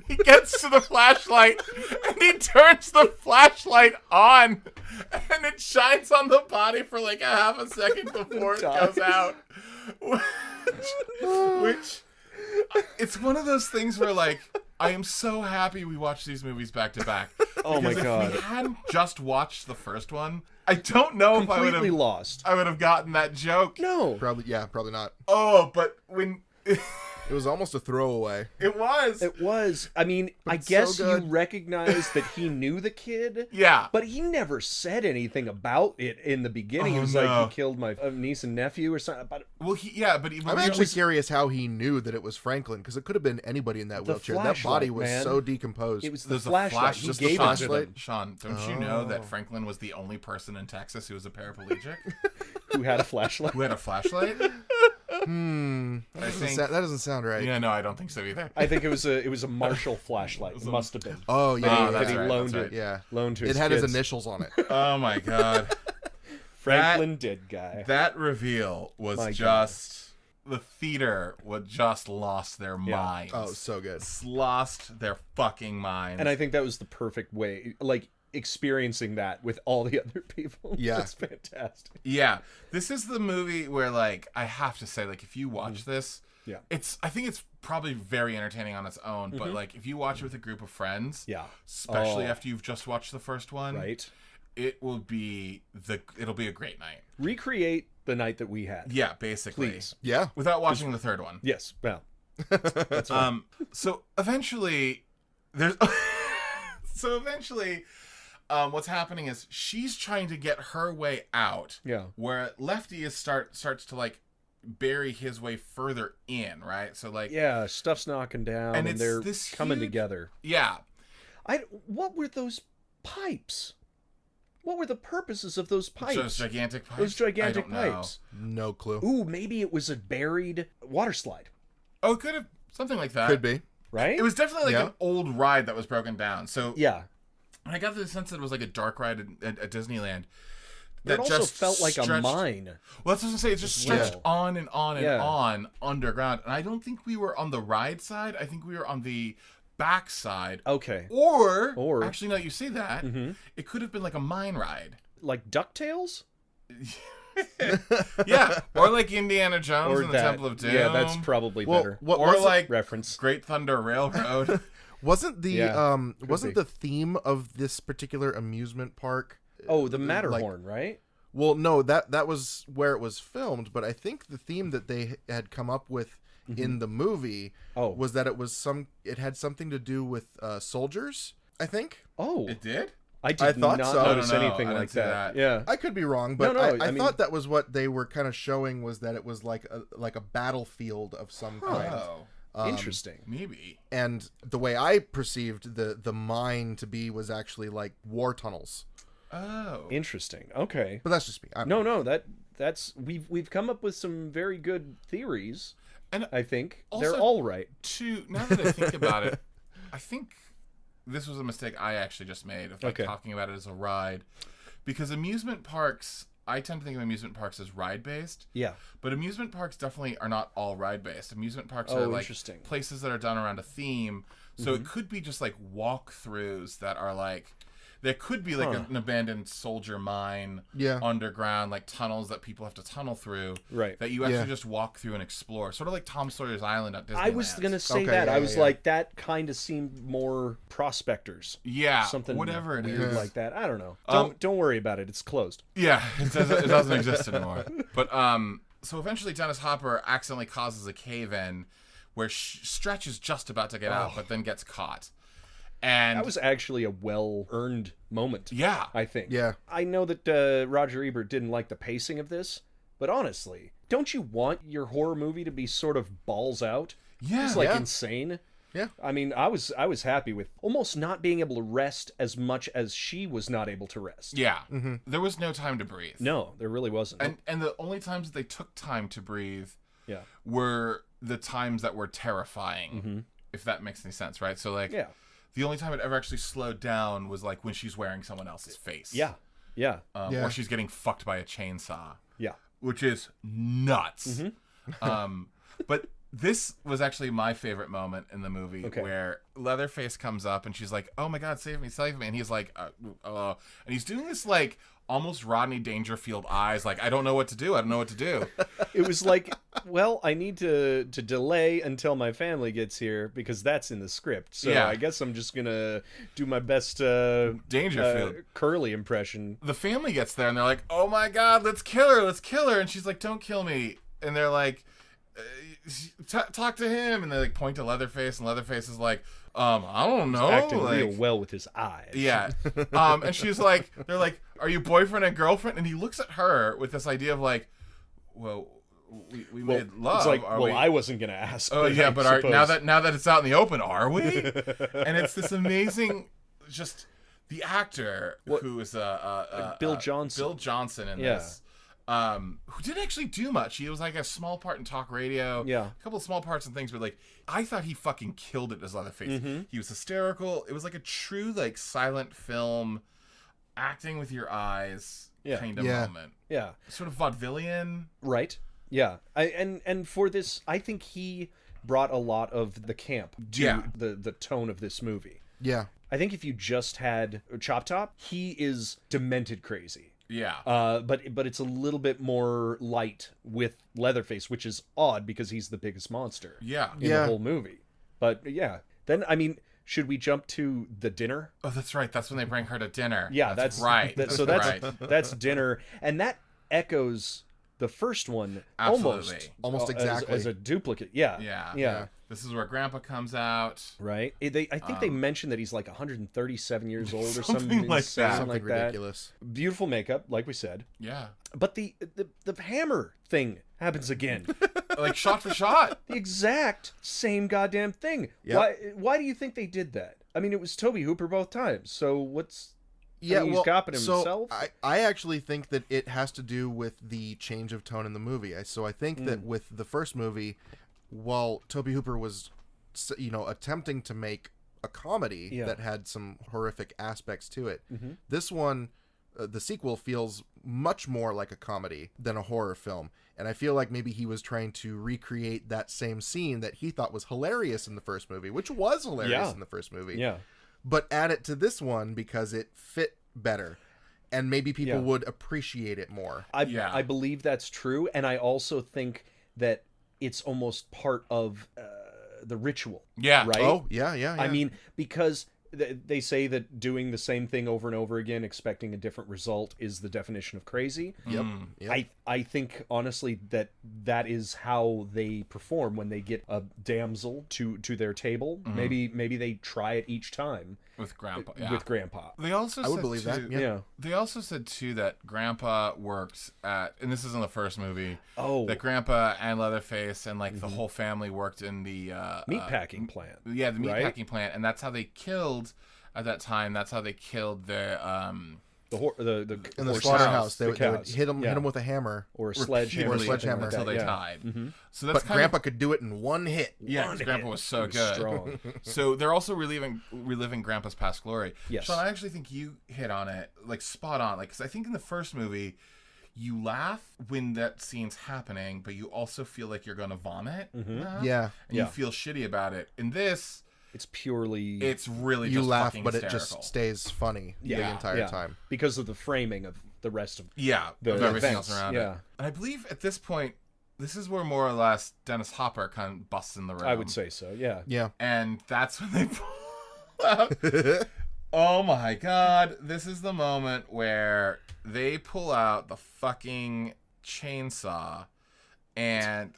He gets to the flashlight, and he turns the flashlight on, and it shines on the body for like a half a second before it goes out. Which it's one of those things where, like, I am so happy we watched these movies back to back. Oh my god! If we hadn't just watched the first one, I don't know if I would have lost. I would have gotten that joke. No, probably not. Oh, but when it was almost a throwaway. It was. I mean, I guess you recognize that he knew the kid. Yeah, but he never said anything about it in the beginning. He was like, "He killed my niece and nephew" or something. But I'm actually curious how he knew that it was Franklin, because it could have been anybody in that wheelchair. That body was so decomposed. It was the flashlight. Just the flashlight. Sean, don't you know that Franklin was the only person in Texas who was a paraplegic? Who had a flashlight? I think that doesn't sound right. Yeah, no, I don't think so either. I think it was a Marshall flashlight. It must have been. Oh yeah, that he right, loaned right. it. Yeah, loaned to. It his had kids. his initials on it. Oh my god, Franklin dead guy. That reveal was the theater would just lost their minds. Oh, so good. Lost their fucking minds. And I think that was the perfect way, like, experiencing that with all the other people. Yeah. That's fantastic. Yeah. This is the movie where, like, I have to say, like, if you watch this, I think it's probably very entertaining on its own, but, like, if you watch it with a group of friends, especially after you've just watched the first one, it'll be a great night. Recreate the night that we had. Yeah, basically. Please. Yeah. Without watching the third one. Yes. Well. That's fine. So eventually what's happening is she's trying to get her way out. Yeah. Where Lefty starts to, like, bury his way further in, right? So, like, stuff's knocking down and they're coming together. Yeah. What were those pipes? What were the purposes of those pipes? Those gigantic pipes? Those gigantic pipes. No clue. Ooh, maybe it was a buried water slide. Oh, it could have. Something like that. Could be. Right? It was definitely like an old ride that was broken down. So I got the sense that it was like a dark ride at Disneyland. That also just felt like a mine. Well, that's what I was going to say. It just stretched on and on and on underground. And I don't think we were on the ride side. I think we were on the back side. Okay. Or actually, no, you say that. It could have been like a mine ride. Like DuckTales? Yeah. Or like Indiana Jones and the Temple of Doom. Yeah, that's probably better. Or like reference Great Thunder Railroad. Wasn't the theme of this particular amusement park? Oh, the Matterhorn, right? Well, no, that was where it was filmed, but I think the theme that they had come up with in the movie was that it had something to do with soldiers, I think. Oh. It did? I thought not so. Notice anything like that. Yeah, I could be wrong, but I thought that was what they were kind of showing, was that it was like a battlefield of some kind. Interesting. Maybe. And the way I perceived the mine to be was actually like war tunnels. Oh, interesting. Okay, but that's just me. That's we've come up with some very good theories, and I think they're all right. Now that I think about it, I think this was a mistake I actually just made of talking about it as a ride, because amusement parks, I tend to think of amusement parks as ride based. Yeah, but amusement parks definitely are not all ride based. Amusement parks are like places that are done around a theme, so it could be just like walkthroughs that are like. There could be like an abandoned soldier mine underground, like tunnels that people have to tunnel through. Right. That you actually just walk through and explore. Sort of like Tom Sawyer's Island at Disneyland. I was going to say that. I was like, that kind of seemed more prospectors. Yeah. Something whatever it weird is. like that. I don't know. Don't worry about it. It's closed. Yeah. It doesn't exist anymore. But so eventually Dennis Hopper accidentally causes a cave-in where Stretch is just about to get out, but then gets caught. And that was actually a well-earned moment. Yeah. I think. Yeah. I know that Roger Ebert didn't like the pacing of this, but honestly, don't you want your horror movie to be sort of balls out? Yeah. Just like insane? Yeah. I mean, I was happy with almost not being able to rest as much as she was not able to rest. Yeah. Mm-hmm. There was no time to breathe. No, there really wasn't. And the only times that they took time to breathe were the times that were terrifying, if that makes any sense, right? So like the only time it ever actually slowed down was like when she's wearing someone else's face. Yeah. Or she's getting fucked by a chainsaw. Yeah. Which is nuts. But this was actually my favorite moment in the movie where Leatherface comes up and she's like, "Oh my God, save me, save me." And he's like, and he's doing this like almost Rodney Dangerfield eyes, like, I don't know what to do. It was like, well, I need to delay until my family gets here because that's in the script. So I guess I'm just going to do my best Dangerfield Curly impression. The family gets there and they're like, "Oh my God, let's kill her. And she's like, "Don't kill me." And they're like, talk to him. And they like point to Leatherface, and Leatherface is like, I don't know. He's acting like, real well with his eyes. Yeah. And she's like, they're like, "Are you boyfriend and girlfriend?" And he looks at her with this idea of like, well, we made love. It's like, I wasn't gonna ask. Oh yeah, but now that it's out in the open, are we? And it's this amazing, just the actor who is Bill Johnson. Bill Johnson in this. Who didn't actually do much. He was like a small part in talk radio. Yeah. A couple of small parts and things, but like I thought he fucking killed it as Leatherface. He was hysterical. It was like a true like silent film, acting with your eyes kind of moment. Yeah. Sort of vaudevillian. Right. Yeah. And for this, I think he brought a lot of the camp to the tone of this movie. Yeah. I think if you just had Chop Top, he is demented crazy. Yeah. But it's a little bit more light with Leatherface, which is odd because he's the biggest monster in the whole movie. But yeah. Then, I mean, should we jump to the dinner? Oh, that's right. That's when they bring her to dinner. Yeah, that's right. That's that's dinner. And that echoes the first one almost exactly as a duplicate. Yeah. This is where Grandpa comes out. Right. I think they mentioned that he's like 137 years old or something like that. Something ridiculous. Beautiful makeup, like we said. Yeah. But the hammer thing happens again. Like shot for shot. The exact same goddamn thing. Yep. Why do you think they did that? I mean, it was Tobe Hooper both times. So what's... Yeah, he's copping so himself. I actually think that it has to do with the change of tone in the movie. So I think that with the first movie, while Tobe Hooper was, attempting to make a comedy that had some horrific aspects to it, this one, the sequel, feels much more like a comedy than a horror film. And I feel like maybe he was trying to recreate that same scene that he thought was hilarious in the first movie, which was hilarious in the first movie. Yeah. But add it to this one because it fit better, and maybe people would appreciate it more. I believe that's true, and I also think that it's almost part of the ritual. Yeah. Right? Oh, yeah. I mean, because they say that doing the same thing over and over again, expecting a different result, is the definition of crazy. Yep. I think honestly that is how they perform when they get a damsel to their table. Maybe they try it each time with Grandpa. With Grandpa. They also I would believe that. Yeah. They also said too that Grandpa worked at, and this is in the first movie. Oh, that Grandpa and Leatherface and like the whole family worked in the meatpacking plant. Yeah, the meatpacking plant, and that's how they killed at that time. That's how they killed the in the slaughterhouse. They would hit him with a hammer or a sledgehammer until they died. So that's but Grandpa could do it in one hit. Yeah, because Grandpa was so good. Strong. So they're also reliving Grandpa's past glory. Yes. Sean, I actually think you hit on it, like spot on. Like, because I think in the first movie, you laugh when that scene's happening, but you also feel like you're gonna vomit. Yeah, and you feel shitty about it. In this, it's purely, it's really you just laugh, fucking but hysterical. it just stays funny the entire time because of the framing of the rest of of everything else around it. And I believe at this point, this is where more or less Dennis Hopper kind of busts in the room. I would say so. Yeah. And that's when they pull out. Oh my god, this is the moment where they pull out the fucking chainsaw and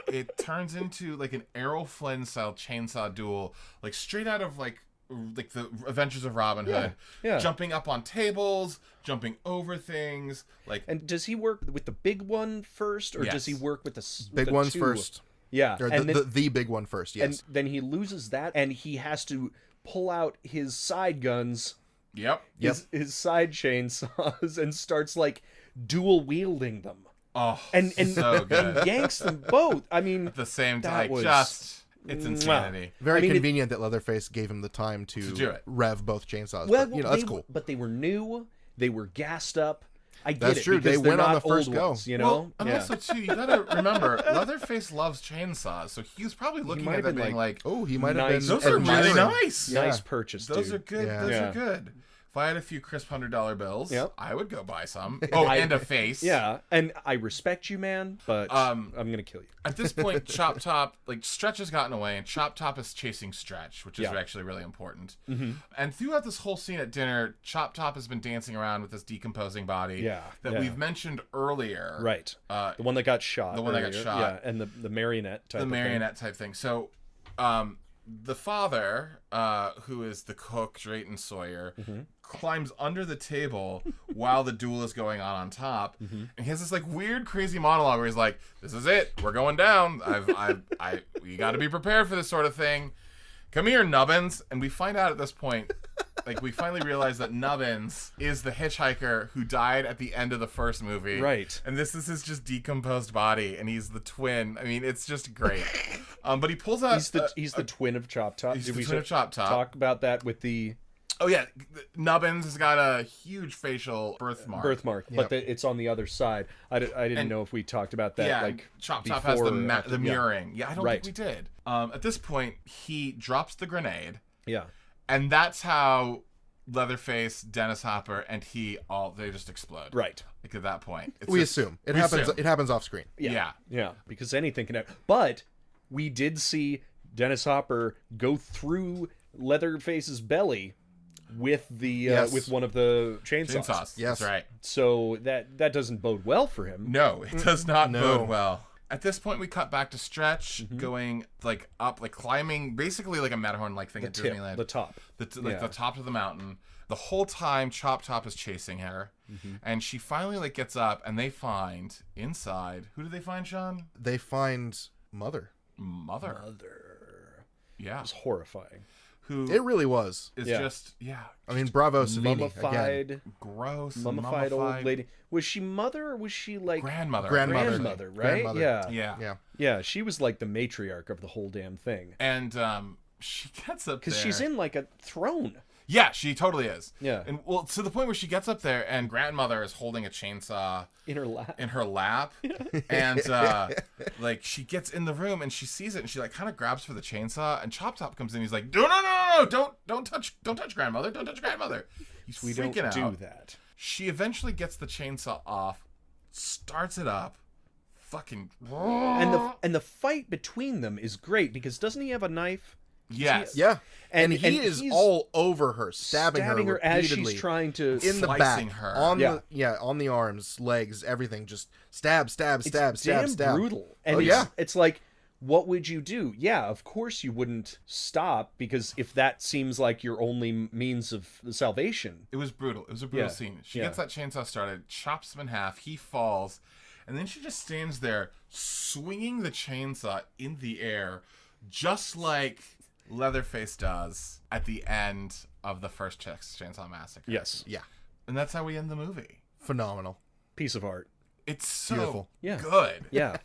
it turns into like an Errol Flynn style chainsaw duel, like straight out of like the Adventures of Robin Hood. Yeah. Jumping up on tables, jumping over things, like. And does he work with the big one first, or does he work with the big ones first? Yeah, or the big one first. Yes, and then he loses that, and he has to pull out his side guns. Yep. His side chainsaws, and starts like dual wielding them. Oh, and so good. And yanks them both. I mean, at the same time, it's insanity. Very convenient that Leatherface gave him the time to do it. Rev both chainsaws. Well, but, that's cool. But they were new. They were gassed up. I get That's it. True. They went on the first go. Ones, you know. Well, and also too, you gotta remember, Leatherface loves chainsaws, so he was probably looking at them being like, "Oh, he might have been." Those are really nice. Nice purchase. Those are good. Yeah. Those are good. If I had a few crisp $100 bills, I would go buy some. And a face. Yeah, and I respect you, man, but I'm gonna kill you. At this point, Chop Top, like Stretch has gotten away, and Chop Top is chasing Stretch, which is actually really important. And throughout this whole scene at dinner, Chop Top has been dancing around with this decomposing body that we've mentioned earlier. Right. The one that got shot. The one that got shot. Yeah, and the marionette type. The marionette type thing. So, the father, who is the cook, Drayton Sawyer, climbs under the table while the duel is going on top, and he has this like weird, crazy monologue where he's like, "This is it. We're going down. You got to be prepared for this sort of thing. Come here, Nubbins." And we find out at this point, like, we finally realize that Nubbins is the hitchhiker who died at the end of the first movie. Right. And this is his just decomposed body, and he's the twin. I mean, it's just great. But he pulls out... He's the twin of Chop Top. He's the twin of Chop Top. Talk about that with the... Oh, yeah. Nubbins has got a huge facial birthmark. But it's on the other side. I didn't know if we talked about that. Yeah, like Chop Top has the mirroring. Yeah, I don't think we did. At this point, he drops the grenade. Yeah. And that's how Leatherface, Dennis Hopper, and they just explode. Right. Like at that point. We assume. It happens off screen. Yeah. Because anything can happen. But we did see Dennis Hopper go through Leatherface's belly with with one of the chainsaws. Yes. That's right. So that doesn't bode well for him. No, it does not bode well. At this point, we cut back to Stretch going like up, like climbing, basically like a Matterhorn-like thing at Disneyland. The top. The top of the mountain. The whole time, Chop Top is chasing her, and she finally like gets up, and they find inside. Who do they find, Sean? They find Mother. Yeah. It was horrifying. It really was. It's just I mean, bravo, Savini. Mummified, again. Gross. Mummified old lady. Was she mother or was she like grandmother? Grandmother, right? Grandmother. Yeah. She was like the matriarch of the whole damn thing. And she gets up there because she's in like a throne. Yeah, she totally is. Yeah. And well, to the point where she gets up there and grandmother is holding a chainsaw in her lap. And like she gets in the room and she sees it and she like kind of grabs for the chainsaw and Chop Top comes in. He's like, no, don't touch grandmother. Don't touch grandmother. He's freaking out. Do that. She eventually gets the chainsaw off, starts it up, fucking and the fight between them is great because doesn't he have a knife? Yes. Yeah. And he is all over her, stabbing her as she's trying to in the back, her. on on the arms, legs, everything. Just stab. It's brutal. And it's like, what would you do? Yeah, of course you wouldn't stop, because if that seems like your only means of salvation. It was brutal. It was a brutal scene. She gets that chainsaw started, chops him in half, he falls, and then she just stands there swinging the chainsaw in the air, just like Leatherface does at the end of the first Texas Chainsaw Massacre. Yes. Yeah. And that's how we end the movie. Phenomenal. Piece of art. It's so beautiful. Good. Yeah.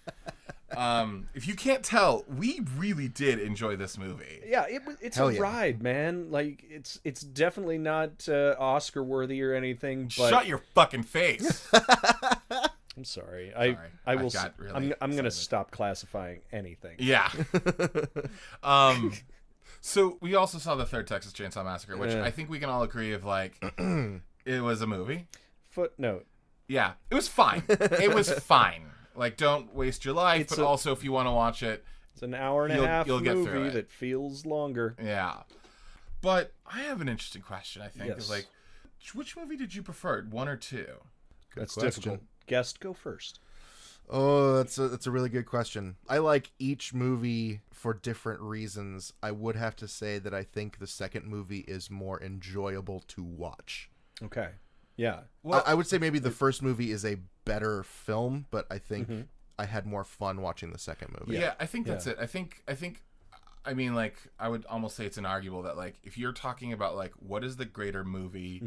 If you can't tell, we really did enjoy this movie. Yeah, it's a ride, man. Like, it's definitely not Oscar worthy or anything. But shut your fucking face. I'm sorry. I will. Really I'm going to stop classifying anything. Yeah. So we also saw the third Texas Chainsaw Massacre, which I think we can all agree of, like, it was a movie. Footnote. Yeah, it was fine. It was fine. Like, don't waste your life, but also if you want to watch it, it's an hour and a half movie that feels longer. Yeah. But I have an interesting question, I think. Is like, which movie did you prefer, 1 or 2? That's difficult. Guest, go first. Oh, that's a really good question. I like each movie for different reasons. I would have to say that I think the second movie is more enjoyable to watch. Okay. Yeah. Well, I would say maybe the first movie is a better film, but I think I had more fun watching the second movie. Yeah, I think that's it. I mean, like, I would almost say it's inarguable that, like, if you're talking about, like, what is the greater movie,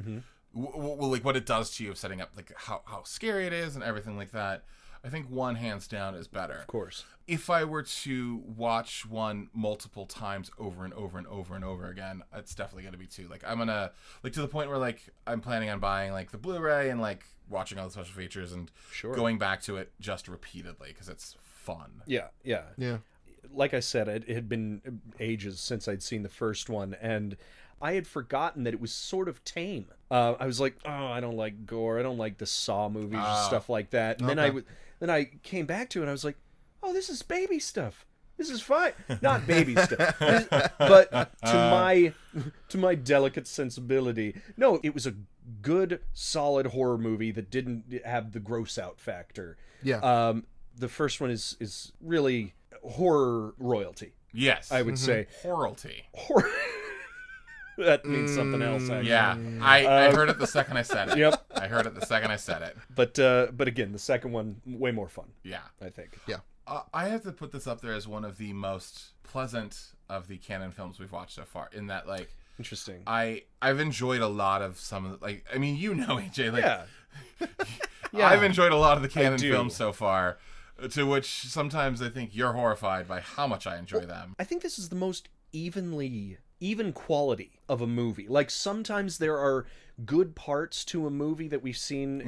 well, like, what it does to you of setting up, like, how scary it is and everything like that, I think one, hands down, is better. Of course. If I were to watch one multiple times over and over and over and over again, it's definitely going to be 2. Like, I'm going to, like, to the point where, like, I'm planning on buying, like, the Blu-ray and, like, watching all the special features and going back to it just repeatedly because it's fun. Yeah. Like I said, it had been ages since I'd seen the first one, and I had forgotten that it was sort of tame. I was like, oh, I don't like gore. I don't like the Saw movies and stuff like that. And then I came back to it, and I was like, oh, this is baby stuff. This is fine. Not baby stuff. But to my delicate sensibility, no, it was a good, solid horror movie that didn't have the gross out factor. Yeah. The first one is really horror royalty. Yes. I would say. Horralty. That means something else, actually. Yeah. I heard it the second I said it. Yep. I heard it the second I said it. But again, the second one, way more fun. Yeah. I think. Yeah. I have to put this up there as one of the most pleasant of the canon films we've watched so far, in that, like, interesting. I've enjoyed a lot of some of the, like, I mean, you know, AJ, like, yeah. I've enjoyed a lot of the canon films so far, to which sometimes I think you're horrified by how much I enjoy them. I think this is the most even quality of a movie. Like, sometimes there are good parts to a movie that we've seen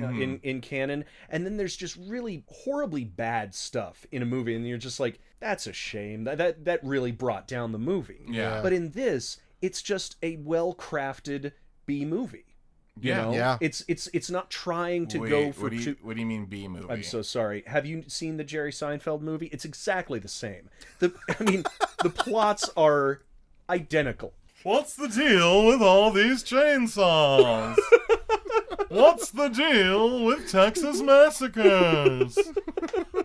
in canon, and then there's just really horribly bad stuff in a movie, and you're just like, that's a shame. That really brought down the movie. Yeah. But in this, it's just a well-crafted B movie. You know? Yeah. It's not trying to go for... What do you mean B movie? I'm so sorry. Have you seen the Jerry Seinfeld movie? It's exactly the same. The plots are identical. What's the deal with all these chainsaws? What's the deal with Texas massacres?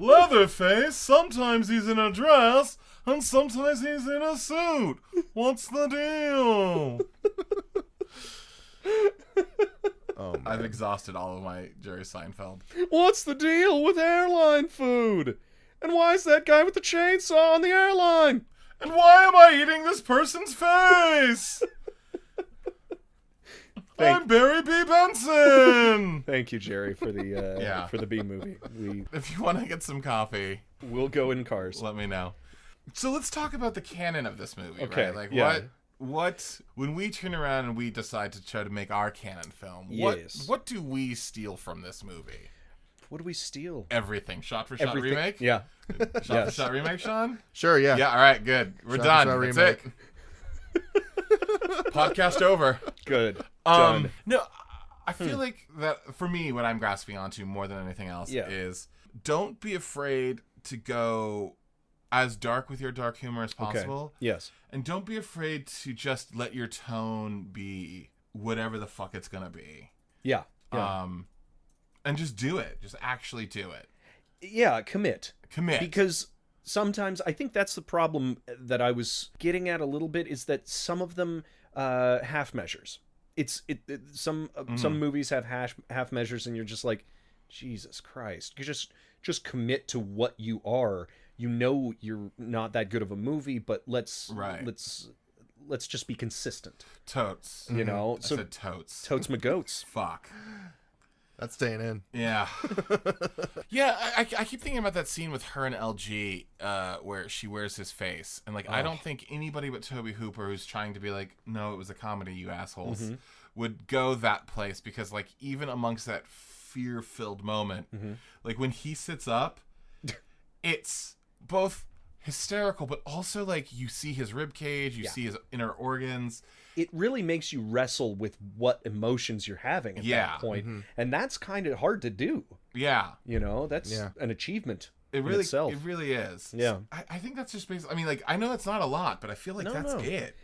Leatherface, sometimes he's in a dress, and sometimes he's in a suit. What's the deal? Oh, man. I've exhausted all of my Jerry Seinfeld. What's the deal with airline food? And why is that guy with the chainsaw on the airline? And why am I eating this person's face? I'm Barry B. Benson. Thank you, Jerry, for the for the B movie. If you want to get some coffee, we'll go in cars. Let me know. So let's talk about the canon of this movie. Okay. Right? Like what when we turn around and we decide to try to make our canon film, what do we steal from this movie? What do we steal? Everything. Shot for shot remake? Yeah. Shot for shot remake, Sean? Sure, yeah. Yeah, all right, good. We're done. That's remake. It. Podcast over. Good. Done. No, I feel like that, for me, what I'm grasping onto more than anything else is don't be afraid to go as dark with your dark humor as possible. Okay. Yes. And don't be afraid to just let your tone be whatever the fuck it's gonna be. Yeah. And just do it. Just actually do it. Yeah, commit. Commit. Because sometimes I think that's the problem that I was getting at a little bit, is that some of them half measures. Some movies have half measures, and you're just like, Jesus Christ. You just commit to what you are. You know you're not that good of a movie, but let's just be consistent. Totes. You know? I said totes. Totes my goats. Fuck. That's staying in. Yeah. Yeah, I keep thinking about that scene with her and LG where she wears his face. And, like, I don't think anybody but Tobe Hooper, who's trying to be like, no, it was a comedy, you assholes, would go that place. Because, like, even amongst that fear-filled moment, like, when he sits up, it's both hysterical, but also, like, you see his rib cage, you see his inner organs. It really makes you wrestle with what emotions you're having at that point. And that's kind of hard to do. Yeah. You know, that's an achievement in itself. It really is. Yeah. So I think that's just basically, I mean, like, I know that's not a lot, but I feel like that's it.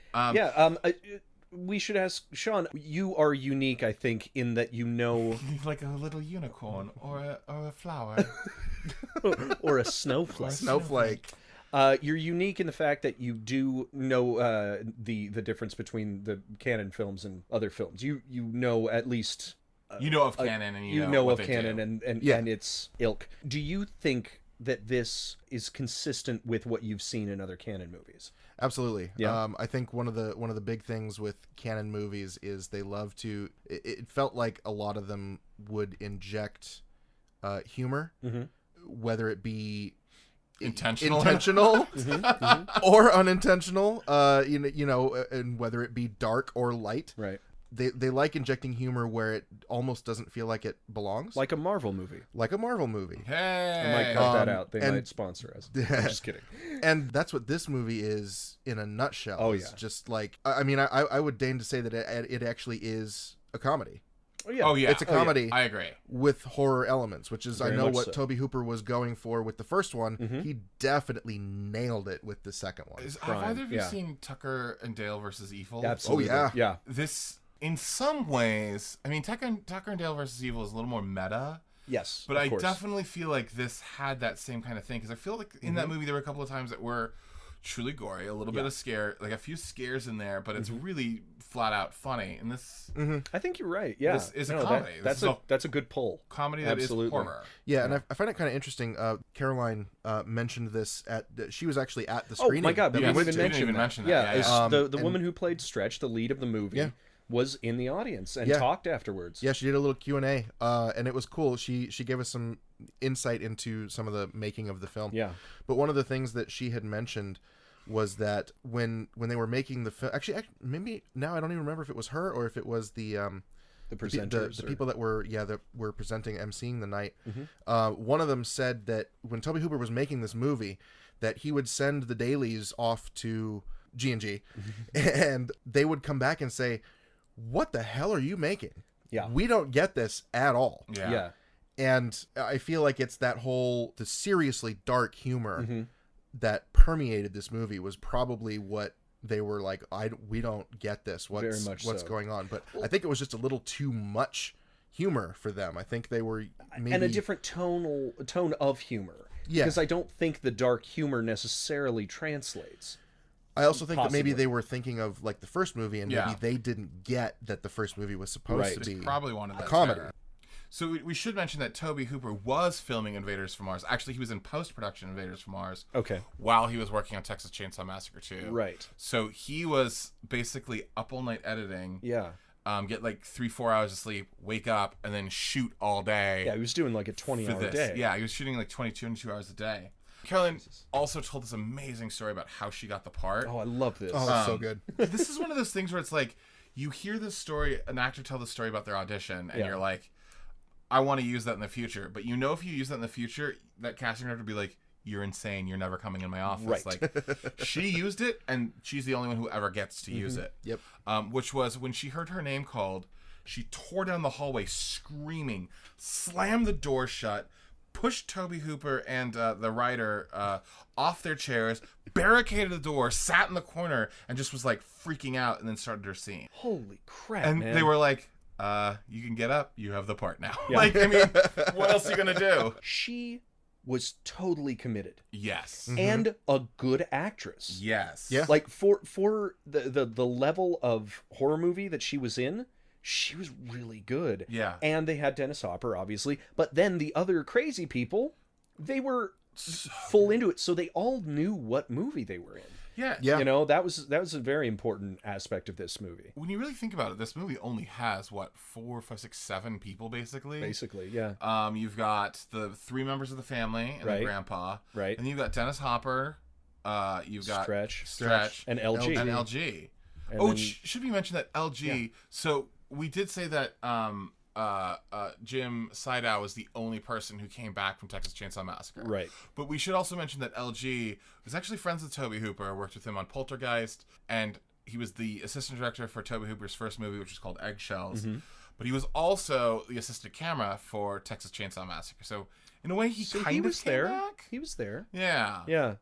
We should ask Sean, you are unique, I think, in that you know... like a little unicorn or a flower. or a snowflake. You're unique in the fact that you do know the difference between the canon films and other films. You know at least you know of canon, and you know what of canon and its ilk. Do you think that this is consistent with what you've seen in other canon movies? Absolutely. Yeah. I think one of the big things with canon movies is they love to. It felt like a lot of them would inject humor, whether it be intentional or unintentional, and whether it be dark or light. Right. They like injecting humor where it almost doesn't feel like it belongs. Like a Marvel movie. Hey! I might cut that out. They might sponsor us. I'm just kidding. And that's what this movie is in a nutshell. Oh, It's yeah. just like, I mean, I would deign to say that it actually is a comedy. Oh yeah, It's a comedy. I agree. With horror elements, which is Very I know much what so. Tobe Hooper was going for with the first one. He definitely nailed it with the second one. Have either of you seen Tucker and Dale versus Evil? Absolutely. Oh, Yeah. This, in some ways, I mean, Tucker and Dale versus Evil is a little more meta. Yes, but of I course. definitely feel like this had that same kind of thing, because I feel like in that movie there were a couple of times that were truly gory, a little bit of scare, like a few scares in there, but it's really flat out funny. And this, I think you're right. Yeah, this is a comedy. That's a good pull. Comedy that Absolutely. is horror. Yeah, and I find it kind of interesting. Caroline mentioned this she was actually at the screening. Oh my God, we that didn't even mention that. Yeah. The woman who played Stretch, the lead of the movie, was in the audience and talked afterwards. Yeah, she did a little Q&A, and it was cool. She gave us some insight into some of the making of the film. Yeah. But one of the things that she had mentioned was that when they were making the film, actually maybe now I don't even remember if it was her or if it was the presenters, the people that were presenting, emceeing the night. One of them said that when Tobe Hooper was making this movie, that he would send the dailies off to G&G, and they would come back and say, "What the hell are you making? Yeah, we don't get this at all." Yeah. And I feel like it's that whole the seriously dark humor that permeated this movie was probably what they were like, we don't get this. What's going on? But I think it was just a little too much humor for them. I think they were maybe... And a different tone of humor. Yeah. Because I don't think the dark humor necessarily translates. I also think that maybe they were thinking of like the first movie, and maybe they didn't get that the first movie was supposed to be probably wanted that comedy. Terror. So we should mention that Tobe Hooper was filming Invaders from Mars. Actually, he was in post-production Invaders from Mars. Okay. While he was working on Texas Chainsaw Massacre 2. Right. So he was basically up all night editing. Yeah. Get like 3-4 hours of sleep, wake up, and then shoot all day. Yeah, he was doing like a 20-hour day. Yeah, he was shooting like 22 hours a day. Caroline also told this amazing story about how she got the part. Oh, I love this. Oh, that's so good. This is one of those things where it's like, you hear this story, an actor tell the story about their audition, and you're like, I want to use that in the future. But you know if you use that in the future, that casting director would be like, you're insane. You're never coming in my office. Right. Like, she used it, and she's the only one who ever gets to use it. Yep. Which was when she heard her name called, she tore down the hallway screaming, slammed the door shut, pushed Tobe Hooper and the writer off their chairs, barricaded the door, sat in the corner, and just was like freaking out, and then started her scene. Holy crap, and man. They were like, you can get up, you have the part now. Yeah. Like, I mean, what else are you gonna do? She was totally committed. Yes. And a good actress. Yes. Yeah. Like for the level of horror movie that she was in, she was really good. Yeah. And they had Dennis Hopper, obviously, but then the other crazy people, they were full into it, so they all knew what movie they were in. Yeah. Yeah. You know, that was a very important aspect of this movie. When you really think about it, this movie only has, 4, 5, 6, 7 people, basically. Basically, yeah. You've got the 3 members of the family and the grandpa. Right. And you've got Dennis Hopper. You've got Stretch. And LG. And LG. And should we mention that LG... Yeah. So, we did say that... Jim Sydow was the only person who came back from Texas Chainsaw Massacre. Right. But we should also mention that LG was actually friends with Tobe Hooper, worked with him on Poltergeist, and he was the assistant director for Tobe Hooper's first movie, which was called Eggshells. Mm-hmm. But he was also the assistant camera for Texas Chainsaw Massacre. So, in a way, he kind of came back. He was there. Yeah. Yeah.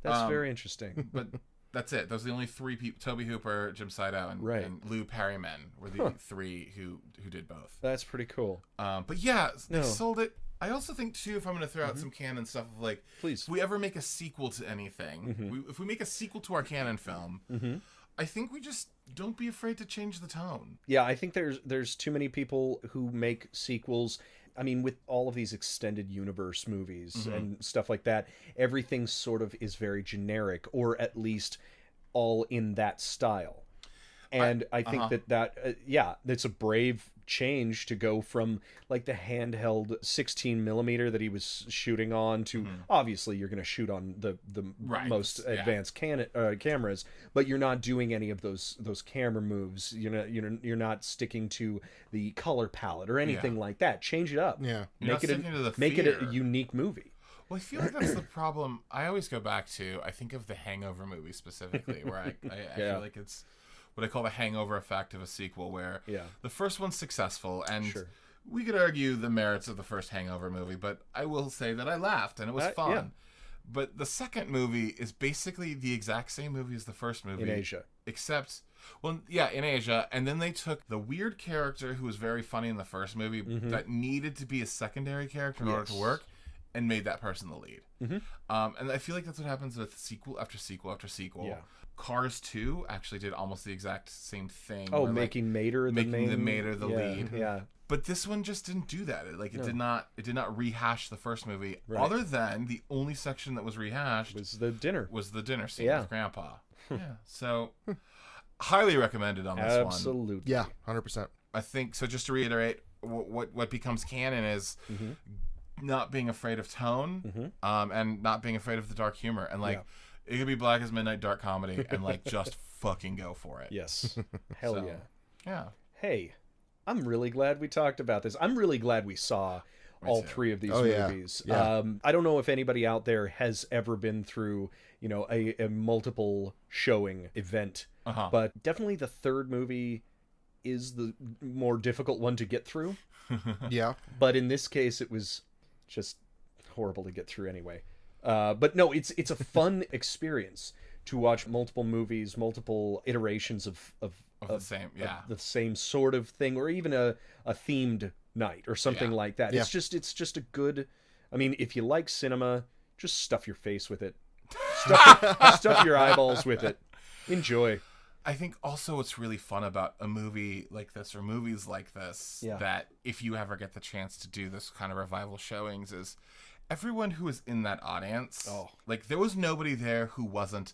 That's very interesting. But... That's it. Those are the only 3 people: Tobe Hooper, Jim Sydow, and Lou Perryman were the 3 who did both. That's pretty cool. But yeah, they sold it. I also think too, if I'm going to throw out some canon stuff, of like, please, if we ever make a sequel to anything, if we make a sequel to our canon film, I think we just don't be afraid to change the tone. Yeah, I think there's too many people who make sequels. I mean, with all of these extended universe movies and stuff like that, everything sort of is very generic, or at least all in that style. And I think that it's a brave change to go from like the handheld 16 millimeter that he was shooting on to obviously you're going to shoot on the most advanced cameras, but you're not doing any of those camera moves. You're not sticking to the color palette or anything like that. Change it up. Yeah, make it a unique movie. Well, I feel like that's the problem. I always go back to, I think of the Hangover movie specifically, where I feel like it's what I call the hangover effect of a sequel, where the first one's successful, and we could argue the merits of the first Hangover movie, but I will say that I laughed, and it was fun. Yeah. But the second movie is basically the exact same movie as the first movie. In Asia. Except, in Asia, and then they took the weird character who was very funny in the first movie that needed to be a secondary character in order to work, and made that person the lead. And I feel like that's what happens with sequel after sequel after sequel. Yeah. Cars 2 actually did almost the exact same thing. Oh, making Mater the lead. Yeah. But this one just didn't do that. It did not rehash the first movie. Right. Other than the only section that was rehashed was the dinner scene with Grandpa. So highly recommended on this one. Absolutely. Yeah, 100%. I think so. Just to reiterate, what becomes canon is not being afraid of tone, and not being afraid of the dark humor, and it could be black as midnight dark comedy, and just fucking go for it. Yes. Hell yeah. Yeah. Hey, I'm really glad we talked about this. I'm really glad we saw all 3 of these movies. Yeah. I don't know if anybody out there has ever been through, a multiple showing event, but definitely the third movie is the more difficult one to get through. Yeah. But in this case, it was just horrible to get through anyway. But no, it's a fun experience to watch multiple movies, multiple iterations of the same sort of thing, or even a themed night or something like that. Yeah. It's just a good. I mean, if you like cinema, just stuff your face with it, stuff your eyeballs with it. Enjoy. I think also what's really fun about a movie like this, or movies like this, that if you ever get the chance to do this kind of revival showings, is everyone who was in that audience. There was nobody there who wasn't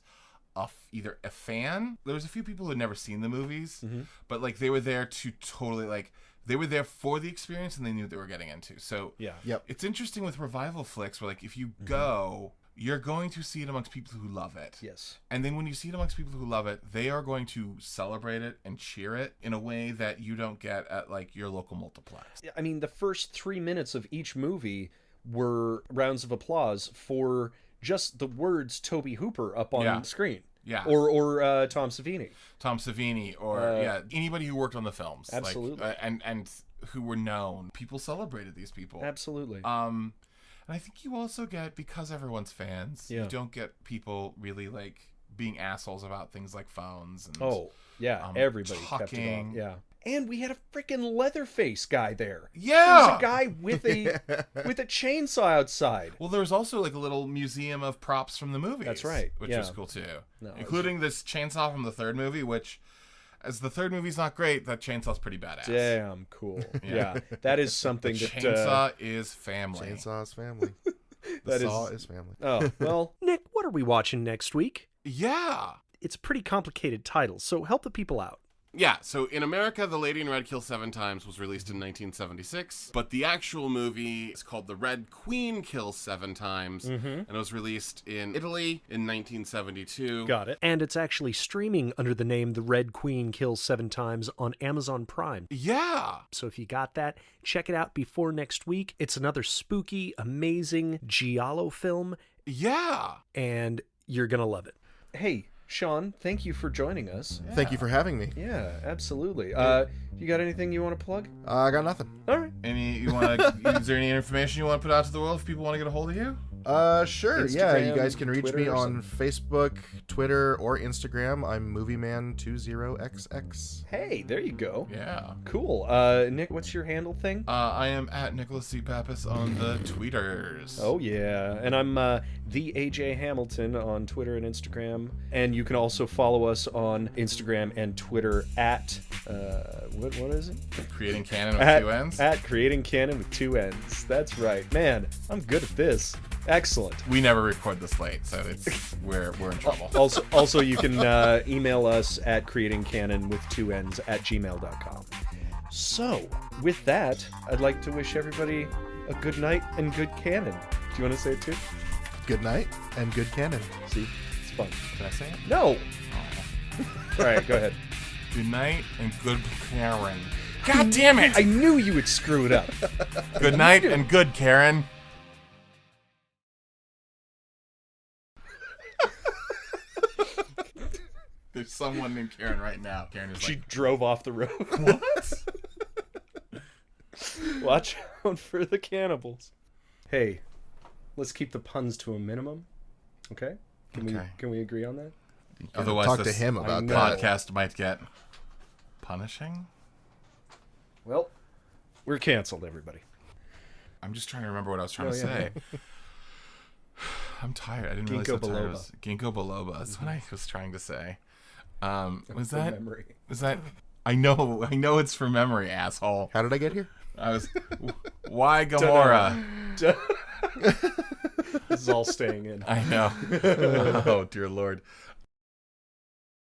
either a fan. There was a few people who had never seen the movies, but they were there to totally they were there for the experience, and they knew what they were getting into. So it's interesting with revival flicks where if you go, you're going to see it amongst people who love it. Yes. And then when you see it amongst people who love it, they are going to celebrate it and cheer it in a way that you don't get at your local multiplex. I mean, the first 3 minutes of each movie were rounds of applause for just the words Tobe Hooper up on screen. Yeah. Or Tom Savini. Or anybody who worked on the films. Absolutely. And who were known. People celebrated these people. Absolutely. And I think you also get, because everyone's fans, you don't get people really like being assholes about things like phones. And, everybody kept it off. Yeah. And we had a freaking Leatherface guy there. Yeah, there was a guy with a chainsaw outside. Well, there was also like a little museum of props from the movies. That's right, which was cool too, including this chainsaw from the third movie. Which, as the third movie's not great, that chainsaw's pretty badass. Damn cool. Yeah, that is something. The chainsaw is family. Chainsaw is family. The saw is family. Oh well, Nick, what are we watching next week? Yeah, it's a pretty complicated title, so help the people out. Yeah, so in America, The Lady in Red Kills 7 Times was released in 1976, but the actual movie is called The Red Queen Kills 7 Times, and it was released in Italy in 1972. Got it. And it's actually streaming under the name The Red Queen Kills 7 Times on Amazon Prime. Yeah! So if you got that, check it out before next week. It's another spooky, amazing giallo film. Yeah! And you're gonna love it. Hey, Sean, thank you for joining us. Yeah. Thank you for having me. Yeah, absolutely. You got anything you want to plug? I got nothing. All right. Is there any information you want to put out to the world if people want to get a hold of you? Sure. Instagram, yeah, you guys can reach Twitter me on Facebook, Twitter, or Instagram. I'm MovieMan20XX. Hey, there you go. Yeah. Cool. Nick, what's your handle thing? I am at Nicholas C. Pappas on the Tweeters. Oh, yeah. And I'm the AJ Hamilton on Twitter and Instagram. And you can also follow us on Instagram and Twitter at, what is it? Creating Canon with 2 N's? At Creating Canon with 2 N's. That's right. Man, I'm good at this. Excellent. We never record this late, so we're in trouble. Also, you can email us at creatingcanon with 2 N's at gmail.com. So, with that, I'd like to wish everybody a good night and good canon. Do you want to say it too? Good night and good canon. See, it's fun. Can I say it? No. All right, go ahead. Good night and good Karen. God damn it! I knew you would screw it up. Good night and good Karen. There's someone named Karen right now. Karen is she drove off the road. What? Watch out for the cannibals. Hey, let's keep the puns to a minimum. Okay? Can we agree on that? Otherwise, talk to him about that. Podcast might get punishing. Well, we're canceled, everybody. I'm just trying to remember what I was trying to say. I'm tired. I didn't realize how tired I was. Ginkgo biloba. That's what I was trying to say. Was that memory? Was that? I know it's for memory, asshole. How did I get here? I was. Why Gamora? This is all staying in. I know. Oh dear Lord.